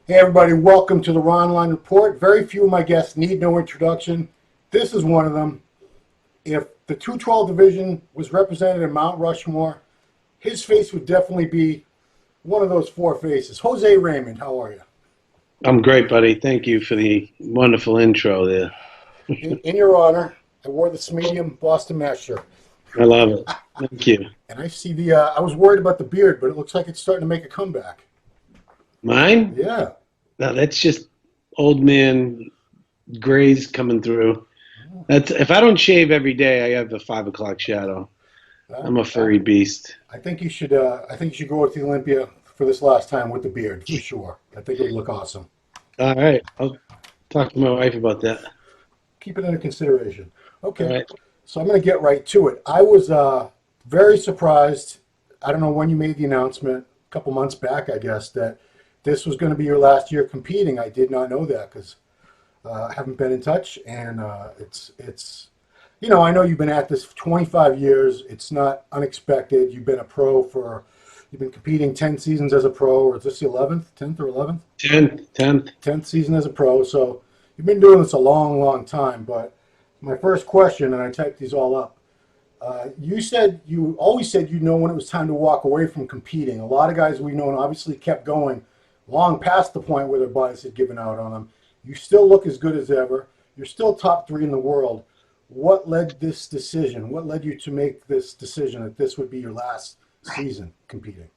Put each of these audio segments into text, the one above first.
Hey everybody, welcome to the Ronline Report. Very few of my guests need no introduction. This is one of them. If the 212 division was represented in Mount Rushmore, his face would definitely be one of those four faces. Jose Raymond, how are you? I'm great, buddy. Thank you for the wonderful intro there. In your honor, I wore this medium Boston Mass shirt. I love it. Thank you. And I see I was worried about the beard, but it looks like it's starting to make a comeback. Mine? Yeah. No, that's just old man grays coming through. That's if I don't shave every day, I have the 5 o'clock shadow. I'm a furry beast. I think you should. I think you should go to the Olympia for this last time with the beard for sure. I think it would look awesome. All right, I'll talk to my wife about that. Keep it under consideration. Okay, All right. so I'm going to get right to it. I was very surprised. I don't know when you made the announcement, a couple months back, I guess, that this was going to be your last year competing. I did not know that because I haven't been in touch, and it's you know, I know you've been at this for 25 years. It's not unexpected. You've been a pro you've been competing 10 seasons as a pro, or is this the 11th, 10th or 11th? 10th. Season as a pro. So you've been doing this a long, long time. But my first question, and I typed these all up, you always said you know when it was time to walk away from competing. A lot of guys we've known obviously kept going long past the point where their bodies had given out on them. You still look as good as ever. You're still top 3 in the world. What led this decision? What led you to make this decision that this would be your last season competing?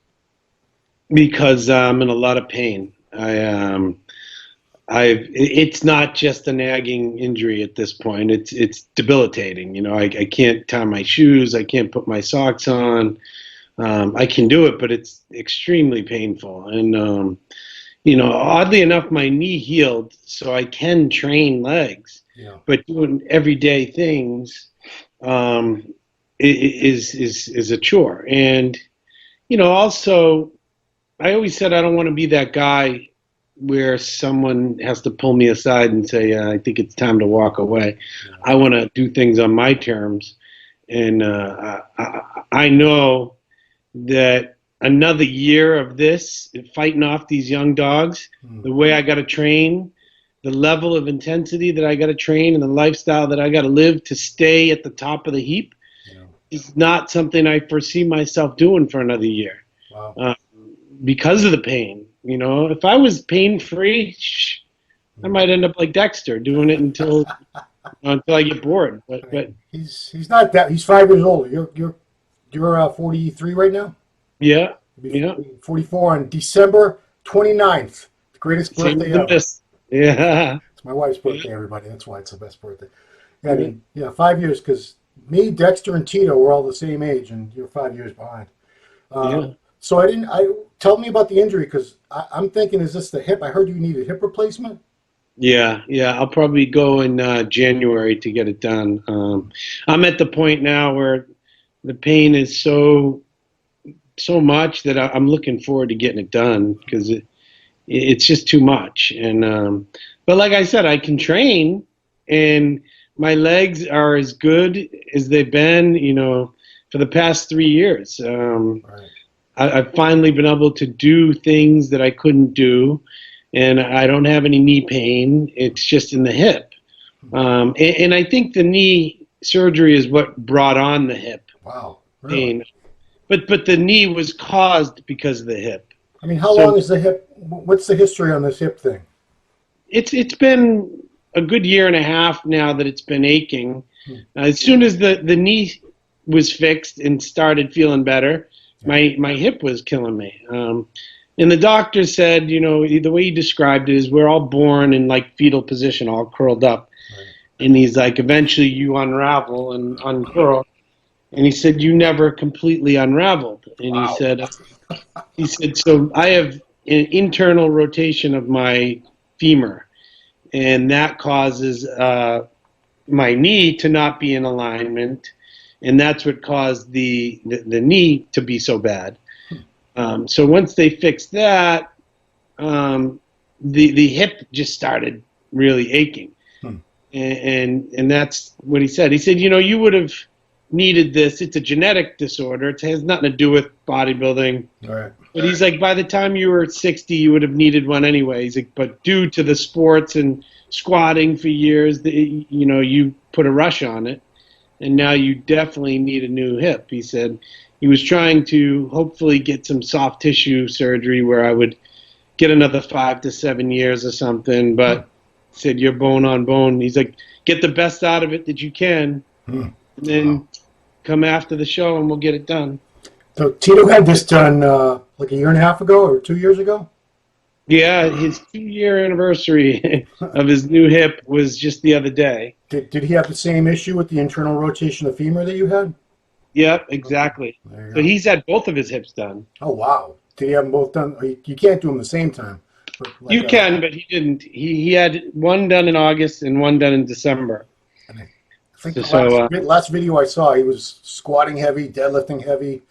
Because I'm in a lot of pain. It's not just a nagging injury at this point. It's debilitating. You know, I can't tie my shoes. I can't put my socks on. I can do it, but it's extremely painful. And you know, oddly enough, my knee healed, so I can train legs. Yeah. But doing everyday things is a chore. And you know, also, I always said I don't want to be that guy where someone has to pull me aside and say, I think it's time to walk away. Yeah. I want to do things on my terms. And I know that another year of this, fighting off these young dogs, the way I got to train, the level of intensity that I got to train, and the lifestyle that I got to live to stay at the top of the heap is not something I foresee myself doing for another year. Wow. Because of the pain. You know, if I was pain-free, I might end up like Dexter, doing it until I get bored. But he's not that. He's 5 years older. You're 43 right now. Yeah. You'll be 44 on December 29th. The greatest birthday ever. Yeah. It's my wife's birthday, everybody. That's why it's the best birthday. I mean, yeah, 5 years, because me, Dexter, and Tito were all the same age, and you're 5 years behind. So tell me about the injury, because I'm thinking, is this the hip? I heard you need a hip replacement. Yeah. I'll probably go in January to get it done. I'm at the point now where the pain is so much that I'm looking forward to getting it done, because it's just too much. And but like I said, I can train, and my legs are as good as they've been, you know, for the past 3 years. Right. I've finally been able to do things that I couldn't do, and I don't have any knee pain. It's just in the hip. And I think the knee surgery is what brought on the hip pain. But the knee was caused because of the hip. I mean, how long is the hip? What's the history on this hip thing? It's been a good year and a half now that it's been aching. As soon as the knee was fixed and started feeling better, my hip was killing me. And the doctor said, you know, the way he described it is we're all born in like fetal position, all curled up. Right. And he's like, eventually you unravel and uncurl. And he said, you never completely unraveled. And Wow. he said, so I have an internal rotation of my femur, and that causes my knee to not be in alignment, and that's what caused the knee to be so bad. So once they fixed that, the hip just started really aching. And that's what he said. He said, you know, you would have needed this. It's a genetic disorder. It has nothing to do with bodybuilding. All right. But he's like, by the time you were 60, you would have needed one anyway. He's like, but due to the sports and squatting for years, you put a rush on it, and now you definitely need a new hip. He said he was trying to hopefully get some soft tissue surgery where I would get another 5 to 7 years or something, but said you're bone on bone. He's like, get the best out of it that you can, and then come after the show and we'll get it done. So Tito had this done like a year and a half ago or 2 years ago? Yeah, his 2-year anniversary of his new hip was just the other day. Did he have the same issue with the internal rotation of femur that you had? Yep, exactly. So he's had both of his hips done. Oh, wow. Did he have them both done? You can't do them the same time. Like, you can, but he didn't. He had one done in August and one done in December. I think the last video I saw, he was squatting heavy, deadlifting heavy.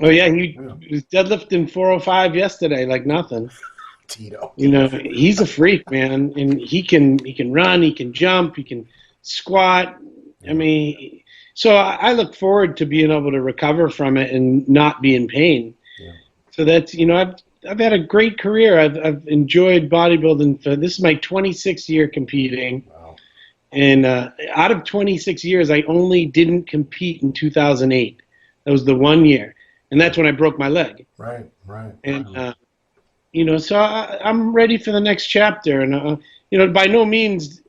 Oh, yeah, he was deadlifting 405 yesterday like nothing. Tito. He's a freak, man, and he can run, he can jump, he can squat. I mean, so I look forward to being able to recover from it and not be in pain. Yeah. So that's I've had a great career. I've enjoyed bodybuilding. This is my 26th year competing. Wow. And out of 26 years, I only didn't compete in 2008. That was the 1 year, and that's when I broke my leg. Right. And so I'm ready for the next chapter. And by no means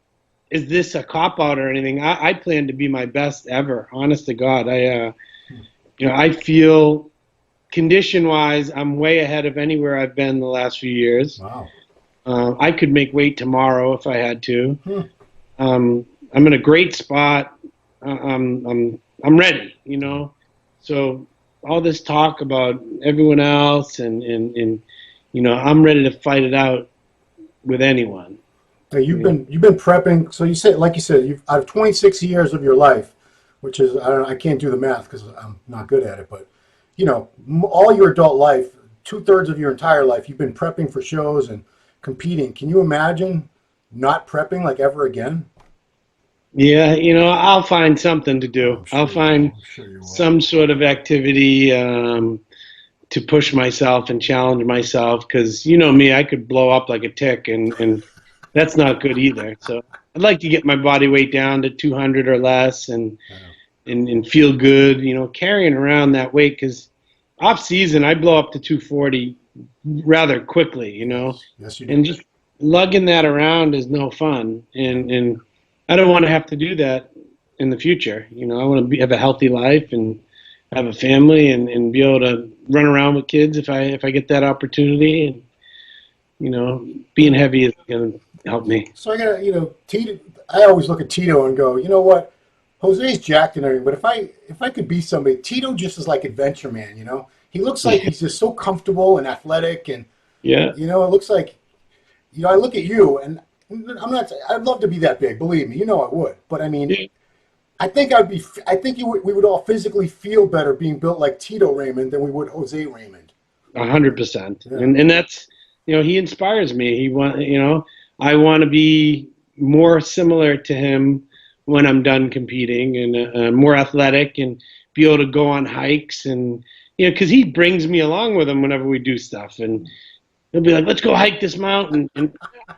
is this a cop out or anything. I plan to be my best ever. Honest to God, I feel condition-wise, I'm way ahead of anywhere I've been the last few years. Wow. I could make weight tomorrow if I had to. I'm in a great spot. I'm ready. So all this talk about everyone else and I'm ready to fight it out with anyone. So you've been prepping. So you said, you've out of 26 years of your life, which is I can't do the math because I'm not good at it, but all your adult life, 2/3 of your entire life, you've been prepping for shows and competing. Can you imagine not prepping like ever again? Yeah, I'll find something to do. I'll find some sort of activity to push myself and challenge myself because me, I could blow up like a tick and that's not good either. So I'd like to get my body weight down to 200 or less and feel good, carrying around that weight because off season I blow up to 240 rather quickly, Yes, you do. and just lugging that around is no fun. And I don't want to have to do that in the future. I want to have a healthy life and have a family and be able to run around with kids if I get that opportunity. And, being heavy is going to help me. So I gotta, Tito. I always look at Tito and go, you know what? Jose's jacked and everything, but if I could be somebody, Tito just is like adventure man. He looks like he's just so comfortable and athletic, and it looks like, I look at you and I'd love to be that big. Believe me, I would. But I mean, I think we would all physically feel better being built like Tito Raymond than we would Jose Raymond. 100%. And that's, he inspires me. I want to be more similar to him when I'm done competing and more athletic and be able to go on hikes and, because he brings me along with him whenever we do stuff. And he'll be like, let's go hike this mountain. And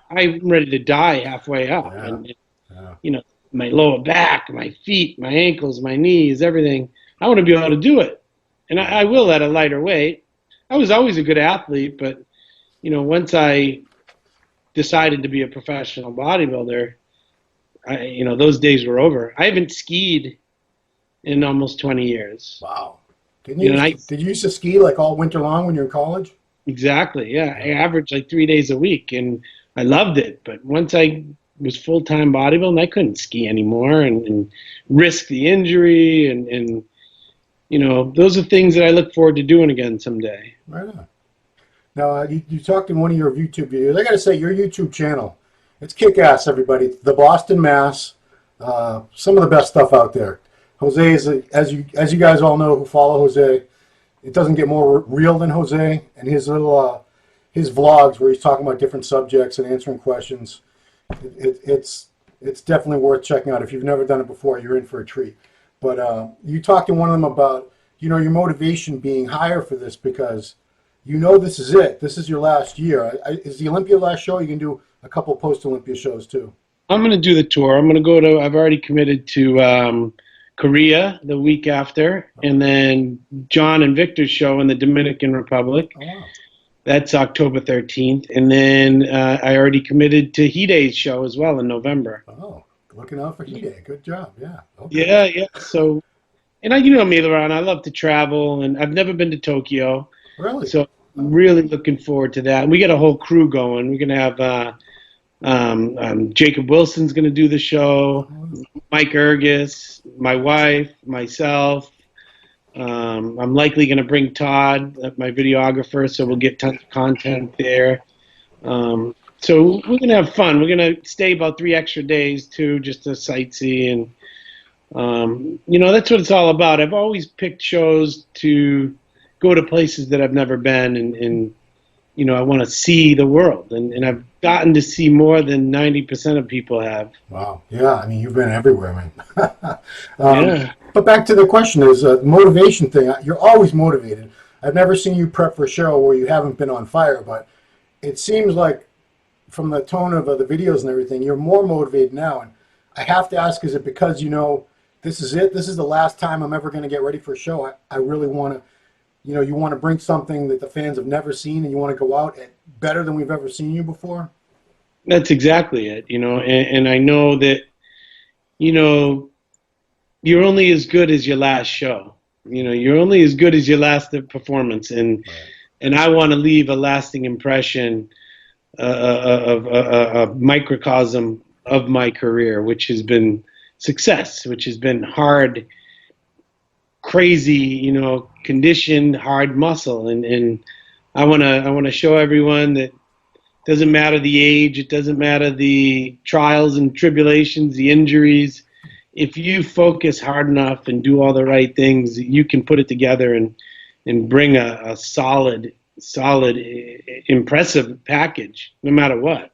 I'm ready to die halfway up. Yeah. And, my lower back, my feet, my ankles, my knees, everything. I want to be able to do it. And I will at a lighter weight. I was always a good athlete, but, once I decided to be a professional bodybuilder, those days were over. I haven't skied in almost 20 years. Wow. Did you used to ski like all winter long when you were in college? Exactly, yeah. I averaged like 3 days a week, and I loved it. But once I was full-time bodybuilding, I couldn't ski anymore and risk the injury. And those are things that I look forward to doing again someday. Right on. Now, you talked in one of your YouTube videos. I got to say, your YouTube channel, it's kick-ass, everybody. The Boston Mass, some of the best stuff out there. Jose is, as you guys all know who follow Jose, it doesn't get more real than Jose. And his little his vlogs where he's talking about different subjects and answering questions, it's definitely worth checking out. If you've never done it before, you're in for a treat. But you talked to one of them about, your motivation being higher for this because this is it. This is your last year. Is the Olympia last show? You can do a couple post-Olympia shows too. I'm going to do the tour. I'm going to go to. I've already committed to Korea the week after, and then John and Victor's show in the Dominican Republic. Oh, wow. That's October 13th, and then I already committed to Hide's show as well in November. Oh, looking out for Hide. Good job. Yeah. Okay. Yeah. So, and you know me, Laurent. I love to travel, and I've never been to Tokyo. Really? So I'm really looking forward to that. And we got a whole crew going. We're going to have Jacob Wilson's going to do the show, Mike Ergis, my wife, myself. I'm likely going to bring Todd, my videographer, so we'll get tons of content there. So we're going to have fun. We're going to stay about 3 extra days, too, just to sightsee. And, that's what it's all about. I've always picked shows to go to places that I've never been, and I want to see the world. And I've gotten to see more than 90% of people have. Wow. Yeah. I mean, you've been everywhere, man. Yeah. But back to the question is motivation thing. You're always motivated. I've never seen you prep for a show where you haven't been on fire, but it seems like from the tone of the videos and everything, you're more motivated now. And I have to ask, is it because this is it? This is the last time I'm ever going to get ready for a show. I really want to, you want to bring something that the fans have never seen, and you want to go out at better than we've ever seen you before? That's exactly it, and I know that, you're only as good as your last show. You're only as good as your last performance, and I want to leave a lasting impression of a microcosm of my career, which has been success, which has been hard, crazy, conditioned, hard muscle, and I want to show everyone that it doesn't matter the age, it doesn't matter the trials and tribulations, the injuries. If you focus hard enough and do all the right things, you can put it together and bring a solid, impressive package, no matter what.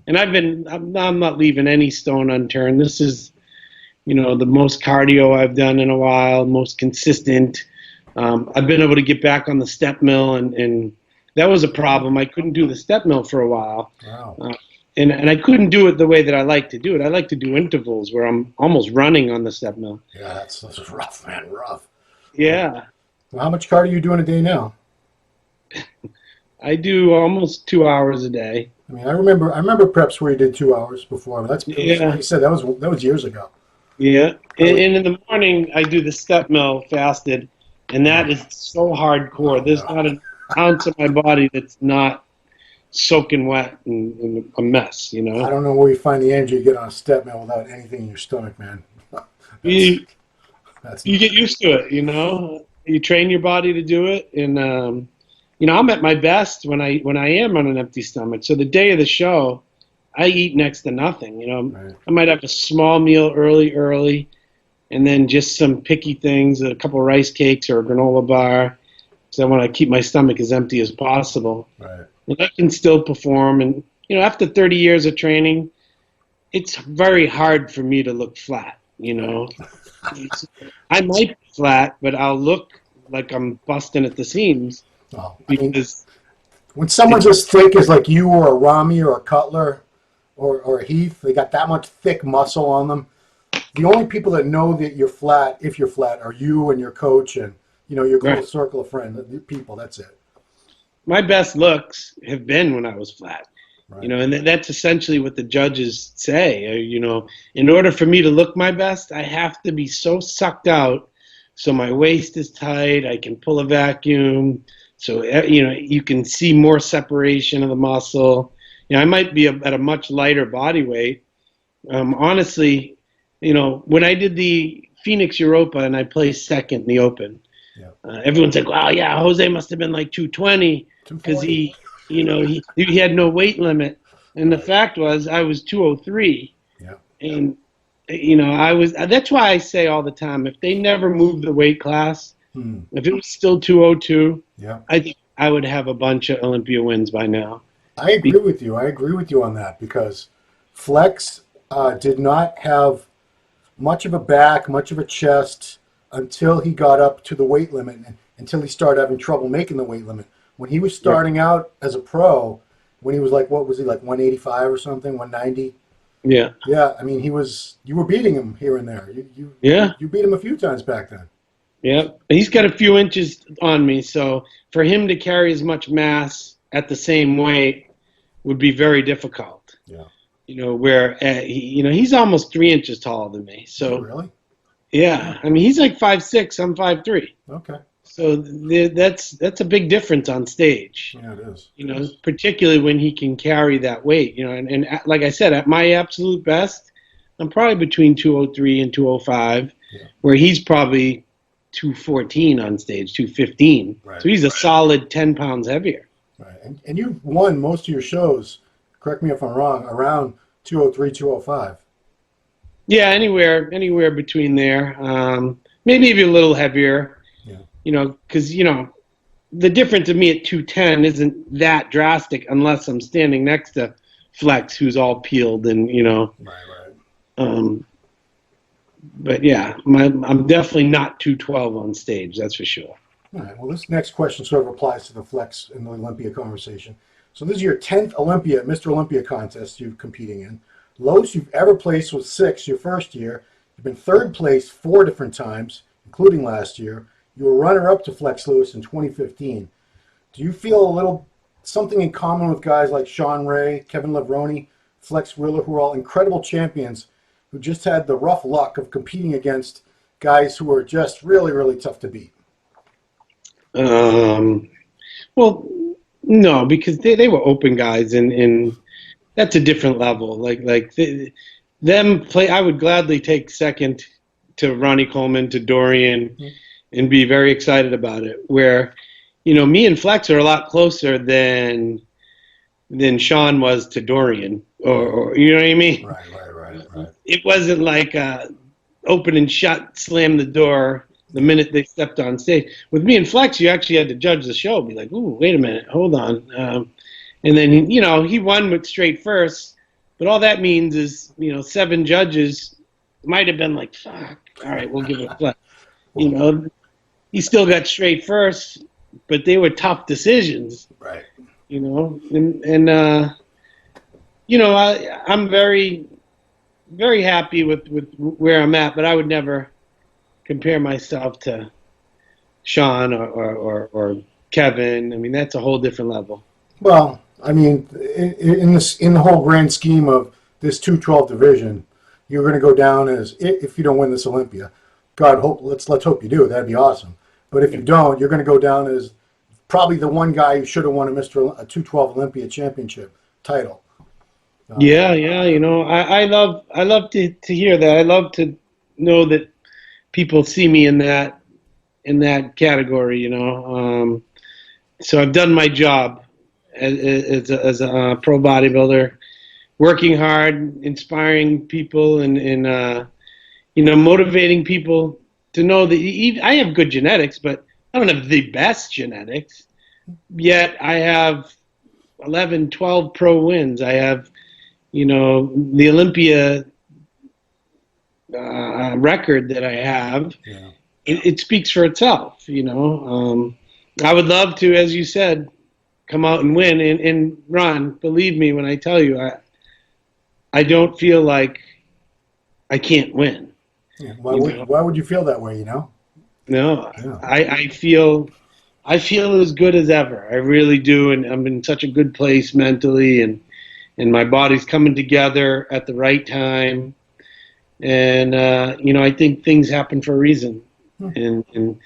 And I'm not leaving any stone unturned. This is, the most cardio I've done in a while, most consistent. I've been able to get back on the step mill, and that was a problem. I couldn't do the step mill for a while. Wow. And I couldn't do it the way that I like to do it. I like to do intervals where I'm almost running on the step mill. Yeah, that's rough, man, rough. Yeah. Well, how much cardio are you doing a day now? I do almost 2 hours a day. I mean, I remember preps where you did 2 hours before. Like you said, that was years ago. Yeah. And in the morning, I do the step mill fasted, and that is so hardcore. There's not an ounce of my body that's not soaking wet and a mess, I don't know where you find the energy to get on a step mill without anything in your stomach, man. You get used to it, You train your body to do it, and I'm at my best when I am on an empty stomach. So the day of the show, I eat next to nothing. Right. I might have a small meal early, and then just some picky things, a couple of rice cakes or a granola bar. So I want to keep my stomach as empty as possible. Right. And I can still perform. And, after 30 years of training, it's very hard for me to look flat, I might be flat, but I'll look like I'm busting at the seams. Well, because when someone's as thick as like you or a Rami or a Cutler or a Heath, they got that much thick muscle on them. The only people that know that you're flat, if you're flat, are you and your coach and, your close circle of friends, people. That's it. My best looks have been when I was flat, right. And that's essentially what the judges say. In order for me to look my best, I have to be so sucked out so my waist is tight, I can pull a vacuum, so, you can see more separation of the muscle. I might be at a much lighter body weight. Honestly, when I did the Phoenix Europa and I placed second in the Open, everyone's like, wow, yeah, Jose must have been like 220 because he had no weight limit. And the fact was I was 203. Yeah. And, that's why I say all the time, if they never moved the weight class, if it was still 202, I think I would have a bunch of Olympia wins by now. I agree with you. I agree with you on that because Flex did not have much of a back, much of a chest until he got up to the weight limit, and until he started having trouble making the weight limit. When he was starting out as a pro, when he was like, what was he, like 185 or something, 190? Yeah. Yeah, I mean, you were beating him here and there. You beat him a few times back then. Yeah. He's got a few inches on me, so for him to carry as much mass at the same weight would be very difficult. Yeah. Where he's almost 3 inches taller than me. So really? Yeah, I mean, he's like 5'6", I'm 5'3". Okay. So that's a big difference on stage. Yeah, it is. Particularly when he can carry that weight. And like I said, at my absolute best, I'm probably between 203 and 205, where he's probably 214 on stage, 215. Right. So he's a solid 10 pounds heavier. Right, and you've won most of your shows, correct me if I'm wrong, around 203, 205. Yeah, anywhere between there. Maybe even a little heavier. Yeah. Because the difference of me at 210 isn't that drastic unless I'm standing next to Flex, who's all peeled and Right. But yeah, I'm definitely not 212 on stage. That's for sure. All right. Well, this next question sort of applies to the Flex and the Olympia conversation. So this is your 10th Mr. Olympia contest you're competing in. Lowest you've ever placed was 6 your first year. You've been third place 4 different times, including last year. You were runner-up to Flex Lewis in 2015. Do you feel a little something in common with guys like Sean Ray, Kevin Levrone, Flex Wheeler, who are all incredible champions who just had the rough luck of competing against guys who are just really, really tough to beat? Well, no, because they were open guys, and that's a different level. I would gladly take second to Ronnie Coleman, to Dorian, and be very excited about it. Where, me and Flex are a lot closer than Sean was to Dorian, or you know what I mean? Right. It wasn't like open and shut, slam the door the minute they stepped on stage. With me and Flex, you actually had to judge the show, be like, ooh, wait a minute, hold on. And then, he won with straight first, but all that means is, 7 judges might have been like, fuck, all right, we'll give it a Flex. He still got straight first, but they were tough decisions. Right. I'm very, very happy with where I'm at, but I would never compare myself to Sean or Kevin. I mean, that's a whole different level. Well, I mean, in the whole grand scheme of this 212 division, you're going to go down as, if you don't win this Olympia, let's hope you do. That'd be awesome. But if you don't, you're going to go down as probably the one guy who should have won a 212 Olympia championship title. Yeah. I love to hear that. I love to know that people see me in that category. So I've done my job as a pro bodybuilder, working hard, inspiring people, and motivating people to know that I have good genetics, but I don't have the best genetics. Yet I have 11, 12 pro wins. I have, the Olympia record that I have. Yeah. It speaks for itself. I would love to, as you said, come out and win. And Ron, believe me when I tell you, I don't feel like I can't win. Yeah. Why would you feel that way? No, yeah. I feel as good as ever. I really do, and I'm in such a good place mentally, and my body's coming together at the right time. And I think things happen for a reason, and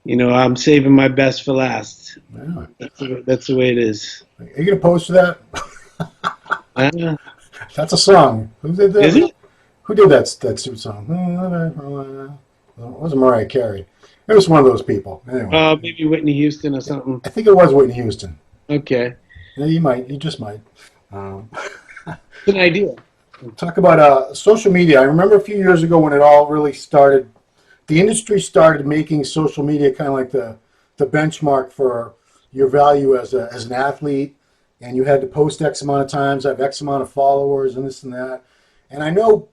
I'm saving my best for last. Yeah. That's the way it is. Are you gonna post to that? That's a song. Who did that? Is it? Who did that suit song? It wasn't Mariah Carey. It was one of those people. Anyway. Maybe Whitney Houston or something. I think it was Whitney Houston. Okay. Yeah, you just might. It's an idea. Talk about social media. I remember a few years ago when it all really started. The industry started making social media kind of like the benchmark for your value as an athlete, and you had to post X amount of times, have X amount of followers, and this and that. And I know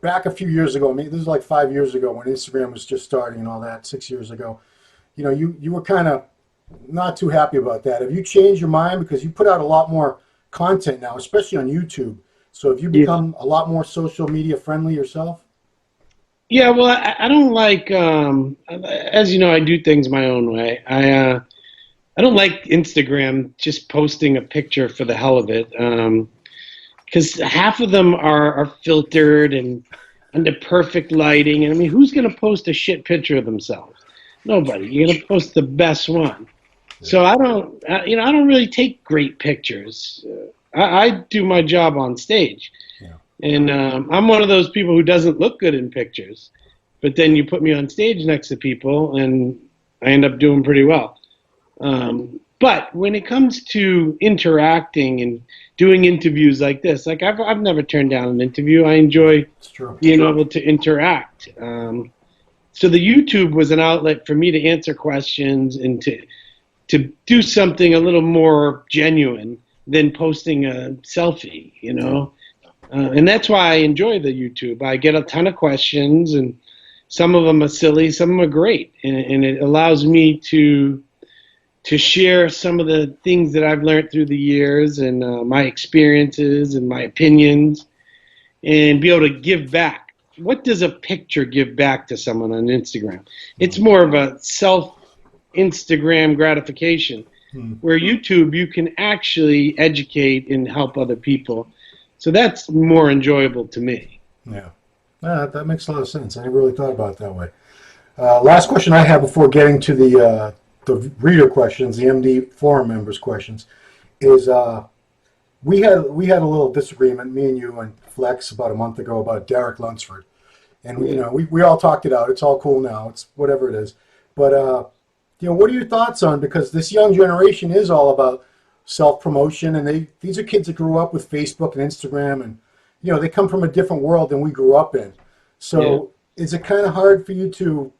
back a few years ago, maybe this was like 5 years ago when Instagram was just starting and all that, 6 years ago, you were kind of not too happy about that. Have you changed your mind because you put out a lot more content now, especially on YouTube? So have you Yeah. become a lot more social media friendly yourself? Yeah, well, I don't like, as you know, I do things my own way. I don't like Instagram just posting a picture for the hell of it, because half of them are filtered and under perfect lighting. And I mean, who's going to post a shit picture of themselves? Nobody. You're going to post the best one. So I don't, I don't really take great pictures. I do my job on stage, Yeah. and I'm one of those people who doesn't look good in pictures. But then you put me on stage next to people, and I end up doing pretty well. But when it comes to interacting and doing interviews like this, like I've never turned down an interview. I enjoy It's true. being able to interact. So the YouTube was an outlet for me to answer questions and to do something a little more genuine than posting a selfie, and that's why I enjoy the YouTube. I get a ton of questions, and some of them are silly, some of them are great, and it allows me to share some of the things that I've learned through the years and my experiences and my opinions, and be able to give back. What does a picture give back to someone on Instagram? It's more of a self-Instagram gratification, where YouTube, you can actually educate and help other people. So that's more enjoyable to me. Yeah. That makes a lot of sense. I never really thought about it that way. Last question I have before getting to the reader questions, the MD forum members questions, is we had a little disagreement, me and you and Flex, about a month ago about Derek Lunsford, and we all talked it out. It's all cool now. It's whatever it is, but what are your thoughts on, because this young generation is all about self promotion, and these are kids that grew up with Facebook and Instagram, and they come from a different world than we grew up in. So is it kind of hard for you to,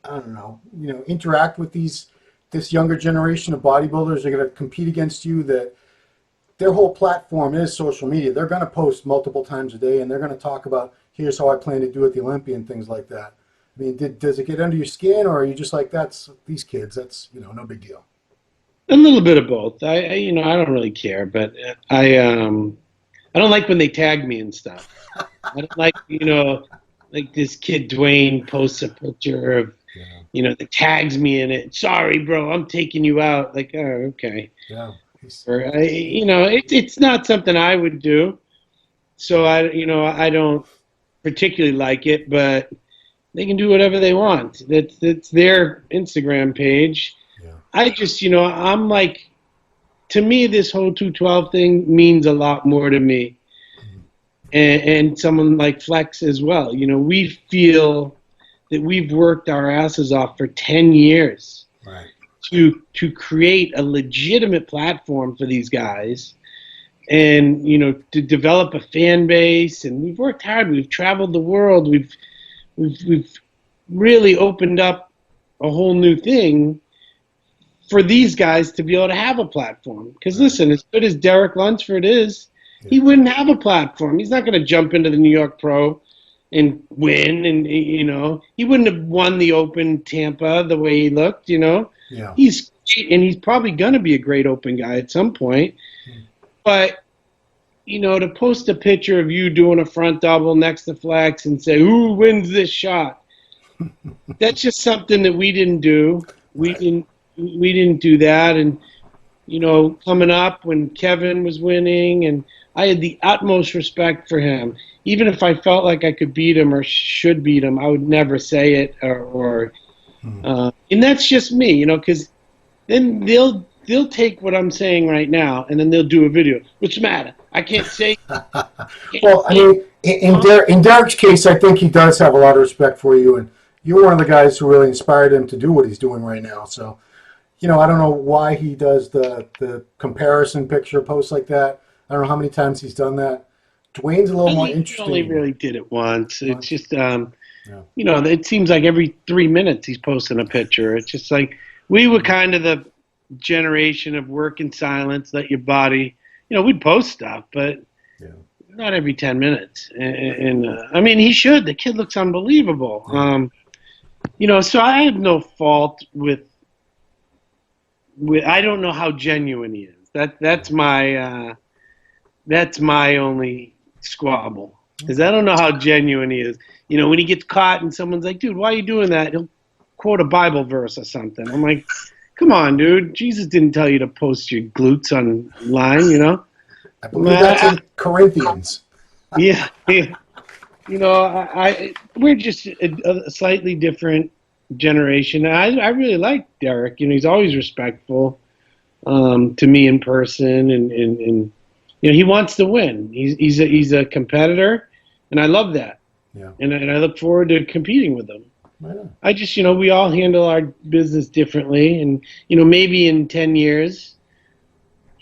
I don't know, interact with this younger generation of bodybuilders that are going to compete against you, that their whole platform is social media? They're going to post multiple times a day, and they're going to talk about, here's how I plan to do at the Olympia and things like that. I mean, does it get under your skin, or are you just like, that's these kids, that's, no big deal? A little bit of both. I don't really care, but I don't like when they tag me and stuff. I don't like, like this kid Dwayne posts a picture of, that tags me in it. Sorry, bro, I'm taking you out. Like, oh, okay. Yeah. Or it's not something I would do. So I don't particularly like it, but they can do whatever they want. That's their Instagram page. Yeah. I just, I'm like, to me, this whole 212 thing means a lot more to me. And someone like Flex as well. We feel that we've worked our asses off for 10 years to create a legitimate platform for these guys, and to develop a fan base. And we've worked hard. We've traveled the world. We've really opened up a whole new thing for these guys to be able to have a platform. Because listen, as good as Derek Lunsford is, he wouldn't have a platform. He's not going to jump into the New York Pro and win, and he wouldn't have won the Open Tampa the way he looked. Yeah. He's probably going to be a great Open guy at some point. But to post a picture of you doing a front double next to Flex and say, who wins this shot? That's just something that we didn't do. We didn't do that. And coming up when Kevin was winning, and I had the utmost respect for him. Even if I felt like I could beat him or should beat him, I would never say it, and that's just me, because then they'll take what I'm saying right now, and then they'll do a video. What's the matter? I can't say. Well, I mean, in Derek's case, I think he does have a lot of respect for you, and you're one of the guys who really inspired him to do what he's doing right now. So, I don't know why he does the comparison picture posts like that. I don't know how many times he's done that. Dwayne's a little more interesting. He only really did it once. It's just, it seems like every 3 minutes he's posting a picture. It's just like, we were kind of the generation of work in silence, let your body, we'd post stuff, but not every 10 minutes. I mean, he should. The kid looks unbelievable. So I have no fault with. I don't know how genuine he is. That's my only squabble. Because I don't know how genuine he is. When he gets caught and someone's like, "Dude, why are you doing that?" He'll quote a Bible verse or something. I'm like, "Come on, dude. Jesus didn't tell you to post your glutes online." I believe that's in Corinthians. Yeah. We're just a slightly different generation. I really like Derek. He's always respectful to me in person, and he wants to win. He's a competitor, and I love that. Yeah. And I look forward to competing with him. Yeah. I just, we all handle our business differently, and maybe in 10 years,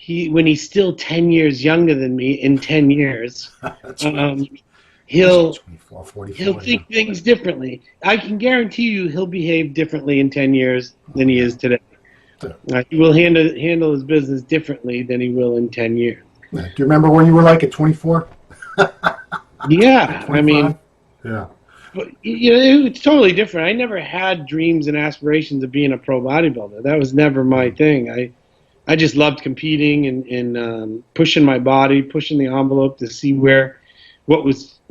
when he's still 10 years younger than me, in 10 years, That's right. he'll 24, 44, he'll think things differently. I can guarantee you he'll behave differently in 10 years than he is today. He will handle his business differently than he will in 10 years. Do you remember when you were like at 24? Yeah, I mean, yeah. But, it's totally different. I never had dreams and aspirations of being a pro bodybuilder. That was never my thing. I just loved competing and pushing my body, pushing the envelope to see what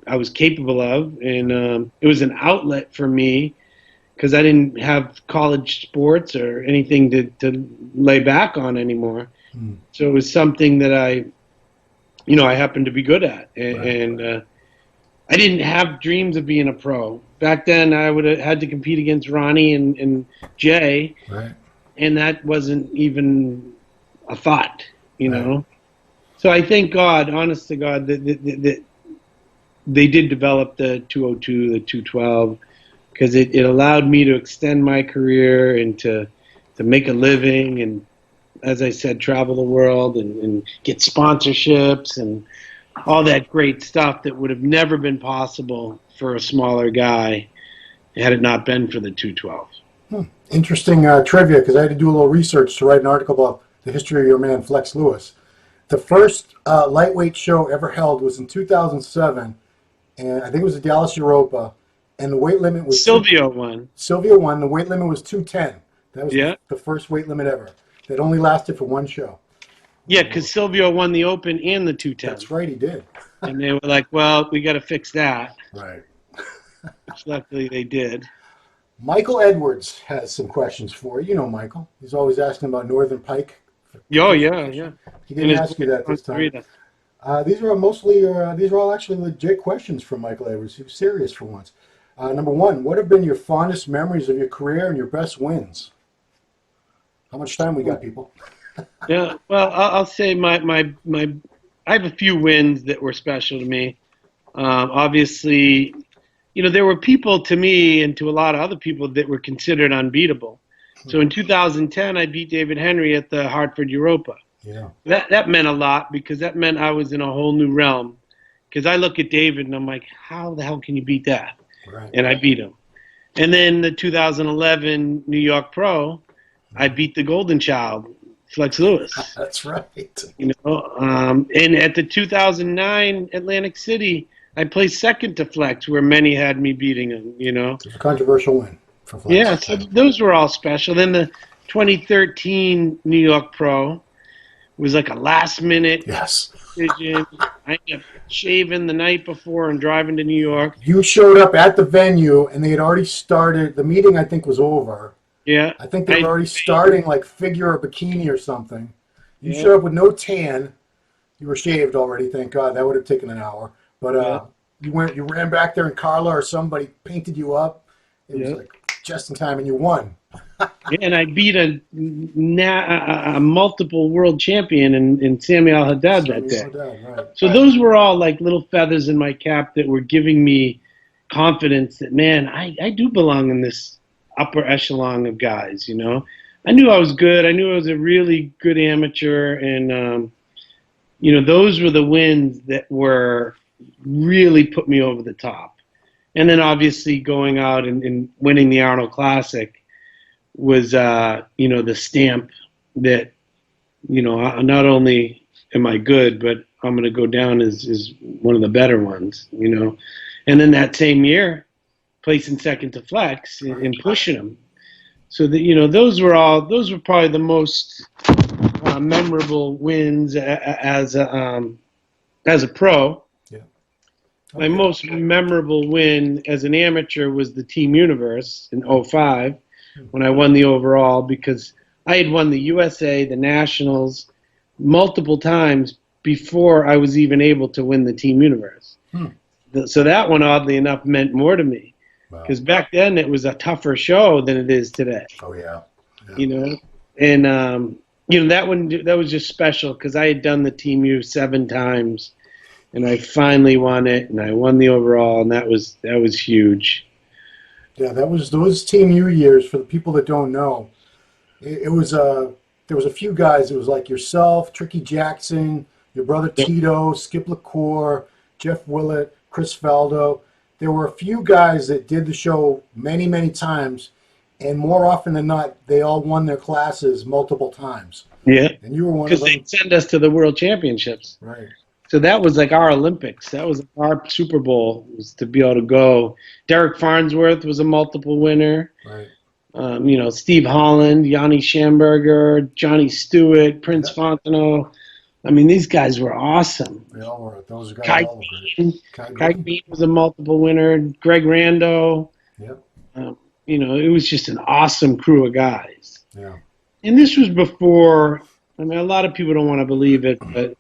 I was capable of, and it was an outlet for me because I didn't have college sports or anything to lay back on anymore. So it was something that I happened to be good at, and I didn't have dreams of being a pro. Back then, I would have had to compete against Ronnie and Jay, and that wasn't even a thought, So I thank God, honest to God, that they did develop the 202, the 212, because it allowed me to extend my career and to make a living and, as I said, travel the world and get sponsorships and all that great stuff that would have never been possible for a smaller guy had it not been for the 212. Interesting trivia, because I had to do a little research to write an article about the history of your man, Flex Lewis. The first lightweight show ever held was in 2007, and I think it was the Dallas Europa, and the weight limit was... Silvio won. Silvio won. The weight limit was 210. That was the first weight limit ever. That only lasted for one show. Yeah, because Silvio won the Open and the 210. That's right, he did. And they were like, well, we got to fix that. Right. Which luckily they did. Michael Edwards has some questions for you. You know Michael. He's always asking about Northern Pike. Oh, yeah. He didn't ask you that this time. These are all actually legit questions from Michael Edwards. He was serious for once. Number one, what have been your fondest memories of your career and your best wins? How much time we got, people? Yeah, well, I'll say I have a few wins that were special to me. Obviously, there were people to me and to a lot of other people that were considered unbeatable. So in 2010, I beat David Henry at the Hartford Europa. Yeah. That meant a lot because that meant I was in a whole new realm. Because I look at David and I'm like, how the hell can you beat that? Right. And I beat him. And then the 2011 New York Pro, I beat the Golden Child, Flex Lewis. That's right. And at the 2009 Atlantic City, I placed second to Flex, where many had me beating him. It was a controversial win for Flex. Yeah, so those were all special. Then the 2013 New York Pro was like a last-minute decision. I ended up shaving the night before and driving to New York. You showed up at the venue, and they had already started. The meeting, I think, was over. Yeah. I think they were already starting, like, figure a bikini or something. You showed up with no tan. You were shaved already, thank God. That would have taken an hour. But you ran back there, and Carla or somebody painted you up. It was like just in time, and you won. And I beat a multiple world champion in Samuel Haddad that day. Right. So those were all like little feathers in my cap that were giving me confidence that, man, I do belong in this upper echelon of guys, I knew I was good. I knew I was a really good amateur. And, those were the wins that were really put me over the top. And then obviously going out and winning the Arnold Classic was, the stamp that, not only am I good, but I'm going to go down as one of the better ones, you know. And then that same year, placing second to Flex and pushing them. So that, you know, those were probably the most memorable wins as a pro. Yeah. My most memorable win as an amateur was the Team Universe in '05 when I won the overall, because I had won the USA, the Nationals, multiple times before I was even able to win the Team Universe. So that one, oddly enough, meant more to me, because back then it was a tougher show than it is today. Oh, yeah. You know, and you know, that was just special because I had done the Team U 7 times, and I finally won it, and I won the overall, and that was huge. Yeah, that was those Team U years. For the people that don't know, it was there was a few guys. It was like yourself, Tricky Jackson, your brother Tito, Skip LaCour, Jeff Willett, Chris Faldo. There were a few guys that did the show many, many times, and more often than not, they all won their classes multiple times. Yeah, and you were one of because them. they send us to the World Championships. Right. So that was like our Olympics. That was our Super Bowl, was to be able to go. Derek Farnsworth was a multiple winner. Right. You know, Steve Holland, Yanni Schamberger, Johnny Stewart, Prince Fontenot. I mean, these guys were awesome. They all were. Those guys Kai all were great. Kai Bean was a multiple winner. Greg Rando. Yep. You know, it was just an awesome crew of guys. Yeah. And this was before, I mean, a lot of people don't want to believe it, but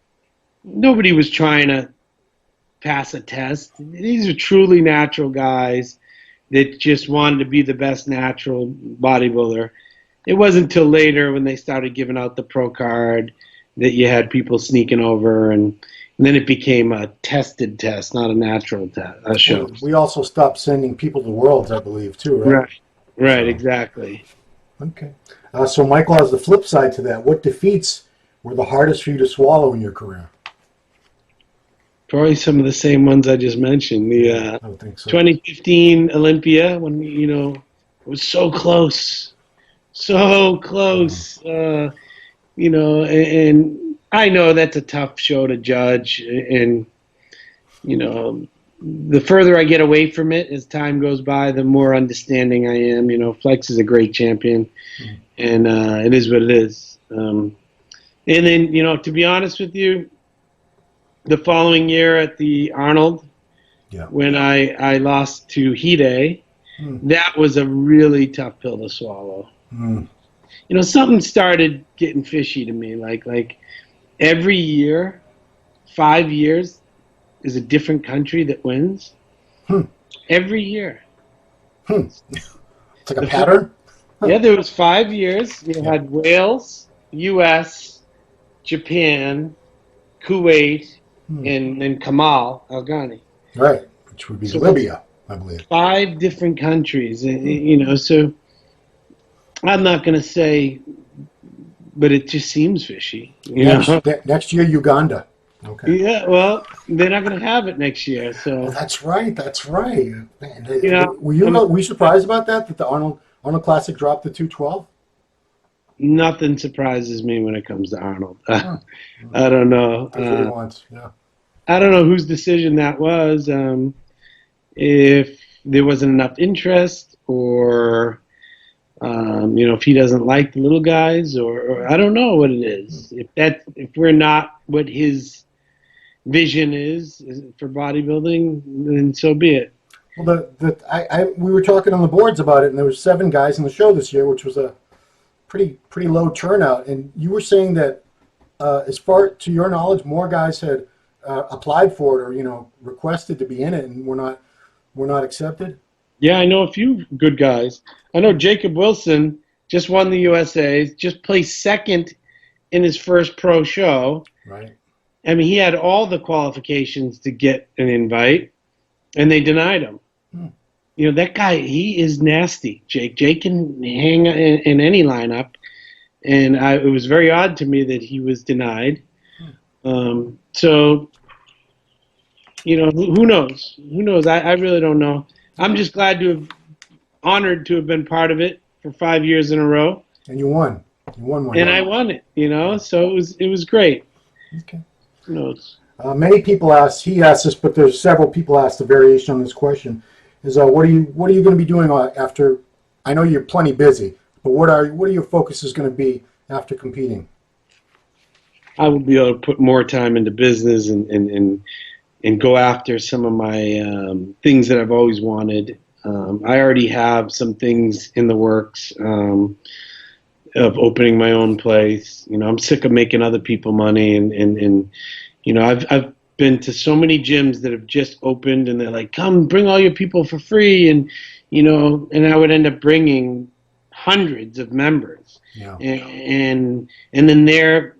nobody was trying to pass a test. These are truly natural guys that just wanted to be the best natural bodybuilder. It wasn't until later when they started giving out the pro card that you had people sneaking over, and then it became a tested test, not a natural test, show. We also stopped sending people to Worlds, I believe, too, right? Right, exactly. Okay. So Michael has the flip side to that. What defeats were the hardest for you to swallow in your career? Probably some of the same ones I just mentioned. The I don't think so. 2015 Olympia, when, you know, it was so close. So close. You know, and I know that's a tough show to judge. And, you know, the further I get away from it as time goes by, the more understanding I am. You know, Flex is a great champion, and it is what it is. And then, you know, to be honest with you, the following year at the Arnold, when I lost to Hide, that was a really tough pill to swallow. You know, something started getting fishy to me. Like every year, 5 years, is a different country that wins. Every year. It's like a pattern? Yeah, there was 5 years. You had Wales, U.S., Japan, Kuwait, and Kamal Al-Ghani. Right, which would be Libya, I believe. 5 different countries, you know, so I'm not going to say, but it just seems fishy. Next year, Uganda. Okay. Yeah, well, they're not going to have it next year, so. Oh, that's right. Man, You know, were you surprised about that the Arnold Classic dropped to 212? Nothing surprises me when it comes to Arnold. I don't know. That's what he wants. Yeah. I don't know whose decision that was. If there wasn't enough interest, or you know, if he doesn't like the little guys, or I don't know what it is. If we're not what his vision is for bodybuilding, then so be it. Well, we were talking on the boards about it, and there was 7 guys in the show this year, which was a pretty low turnout. And you were saying that, as far to your knowledge, more guys had applied for it, or, you know, requested to be in it, and were not accepted. Yeah, I know a few good guys. I know Jacob Wilson just won the USA, just placed second in his first pro show. Right. I mean, he had all the qualifications to get an invite, and they denied him. You know, that guy, he is nasty, Jake. Jake can hang in any lineup, and it was very odd to me that he was denied. So, you know, who knows? Who knows? I really don't know. I'm just honored to have been part of it for 5 years in a row. And you won. You won one. And I won it, you know, so it was great. Okay. Who knows? Many people ask. He asked this, but there's several people asked a variation on this question. Is what are you going to be doing after? I know you're plenty busy, but what are your focuses going to be after competing? I will be able to put more time into business and go after some of my things that I've always wanted. I already have some things in the works of opening my own place. I'm sick of making other people money, and I've been to so many gyms that have just opened, and they're like, "Come, bring all your people for free," and I would end up bringing hundreds of members, Yeah. and then their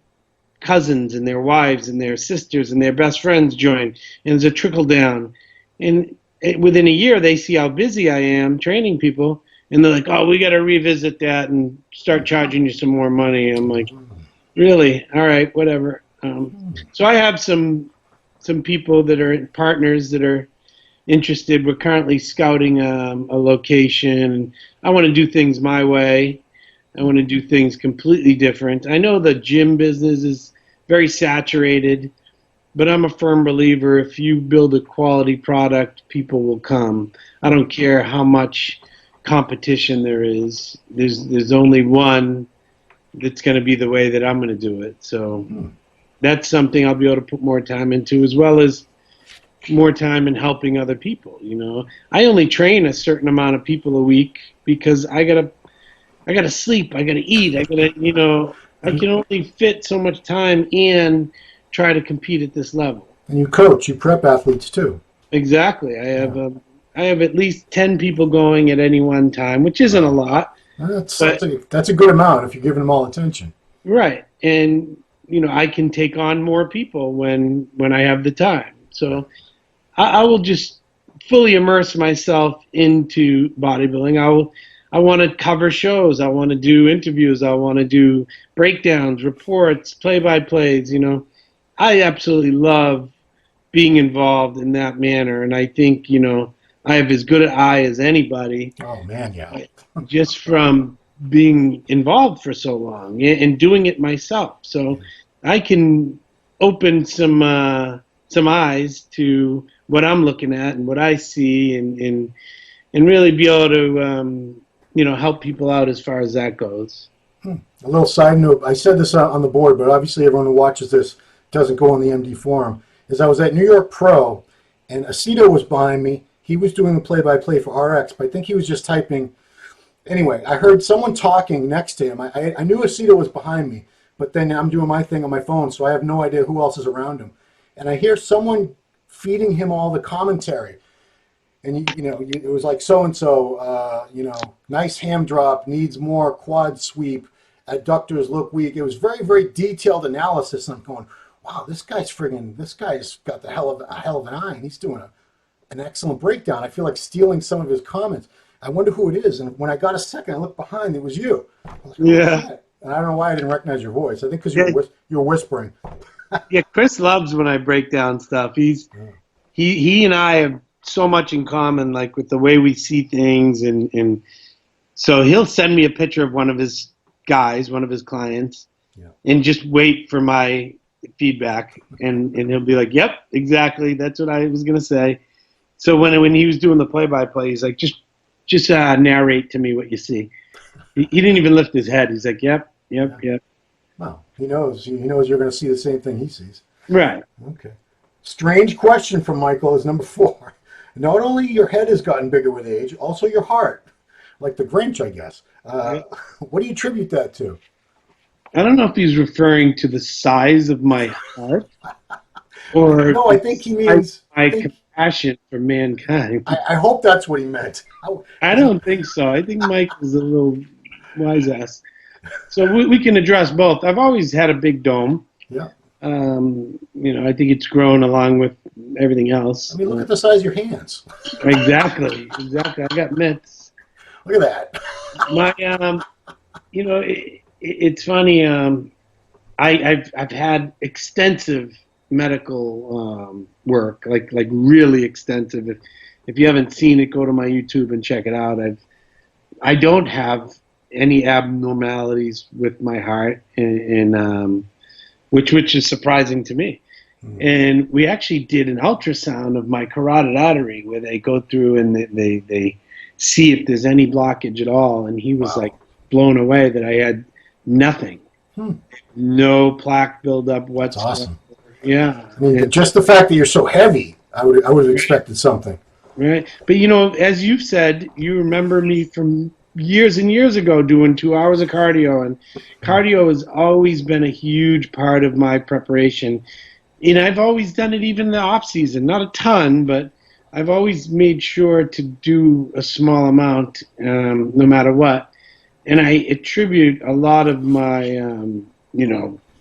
cousins and their wives and their sisters and their best friends join, and there's a trickle down, and within a year they see how busy I am training people, and they're like, "Oh, we got to revisit that and start charging you some more money." I'm like, "Really? All right, whatever." So I have some people that are partners that are interested. We're currently scouting a location. I want to do things my way. I want to do things completely different. I know the gym business is very saturated, but I'm a firm believer if you build a quality product, people will come. I don't care how much competition there is. There's only one that's going to be the way that I'm going to do it. So that's something I'll be able to put more time into, as well as more time in helping other people. I only train a certain amount of people a week because I gotta sleep, I gotta eat, I can only fit so much time and try to compete at this level. And you coach, you prep athletes too. Exactly. I have at least 10 people going at any one time, which isn't a lot. That's a good amount if you're giving them all attention. Right. And I can take on more people when I have the time. So I will just fully immerse myself into bodybuilding. I want to cover shows. I want to do interviews. I want to do breakdowns, reports, play-by-plays. I absolutely love being involved in that manner, and I think I have as good an eye as anybody. Oh man, yeah. Just from being involved for so long and doing it myself, so I can open some eyes to what I'm looking at and what I see, and really be able to help people out as far as that goes. A little side note: I said this on the board, but obviously everyone who watches this doesn't go on the MD forum. Is I was at New York Pro, and Aceto was behind me. He was doing the play-by-play for RX, but I think he was just typing. Anyway, I heard someone talking next to him. I knew Aceto was behind me, but then I'm doing my thing on my phone, so I have no idea who else is around him. And I hear someone feeding him all the commentary. And, it was like so-and-so, nice ham drop, needs more quad sweep, adductors look weak. It was very, very detailed analysis. And I'm going, wow, this guy's got the hell of an eye, and he's doing an excellent breakdown. I feel like stealing some of his comments. I wonder who it is. And when I got a second, I looked behind, it was you. I was like, yeah. And I don't know why I didn't recognize your voice. I think because you were whispering. Yeah, Chris loves when I break down stuff. He and I have so much in common, like with the way we see things, and so he'll send me a picture of one of his guys, one of his clients, and just wait for my feedback, and he'll be like, "Yep, exactly, that's what I was gonna say." So when he was doing the play-by-play, he's like, "Just narrate to me what you see." He didn't even lift his head. He's like, "Yep." Well, he knows you're going to see the same thing he sees. Right. Okay. Strange question from Michael is number 4. Not only your head has gotten bigger with age, also your heart, like the Grinch, I guess. What do you attribute that to? I don't know if he's referring to the size of my heart or no, I think he means my compassion for mankind. I hope that's what he meant. I don't think so. I think Mike is a little wise ass. So we can address both. I've always had a big dome. Yeah. I think it's grown along with everything else. I mean, look at the size of your hands. Exactly. I got mitts. Look at that. My, it's funny. I've had extensive medical work, like really extensive. If you haven't seen it, go to my YouTube and check it out. I don't have any abnormalities with my heart, and which is surprising to me. And we actually did an ultrasound of my carotid artery where they go through and they see if there's any blockage at all. And he was like blown away that I had nothing, no plaque buildup whatsoever. That's awesome. Yeah. I mean, just the fact that you're so heavy, I would have expected something. Right. But, as you've said, you remember me from years and years ago doing 2 hours of cardio. And cardio has always been a huge part of my preparation. And I've always done it even in the off season, not a ton, but I've always made sure to do a small amount, no matter what. And I attribute a lot of my,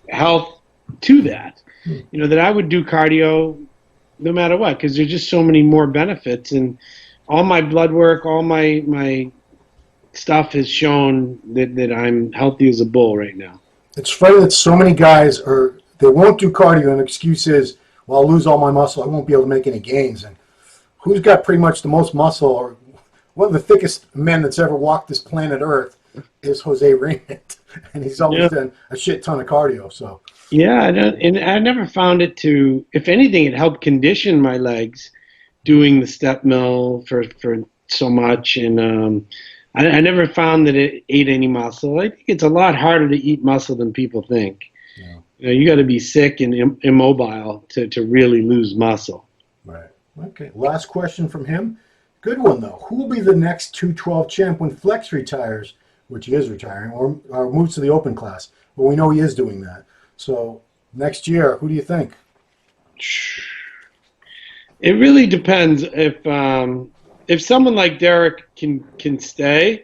health to that. That I would do cardio no matter what, because there's just so many more benefits. And all my blood work, all my stuff has shown that I'm healthy as a bull right now. It's funny that so many guys they won't do cardio, and the excuse is, well, I'll lose all my muscle, I won't be able to make any gains. And who's got pretty much the most muscle, or one of the thickest men that's ever walked this planet Earth is Jose Raymond, and he's always done a shit ton of cardio. So yeah, and I never found it to, if anything, it helped condition my legs doing the step mill for so much, and I never found that it ate any muscle. I think it's a lot harder to eat muscle than people think. Yeah. You got to be sick and immobile to really lose muscle. Right. Okay. Last question from him. Good one, though. Who will be the next 212 champ when Flex retires, which he is retiring, or moves to the open class? Well, we know he is doing that. So next year, who do you think? It really depends. If someone like Derek can stay,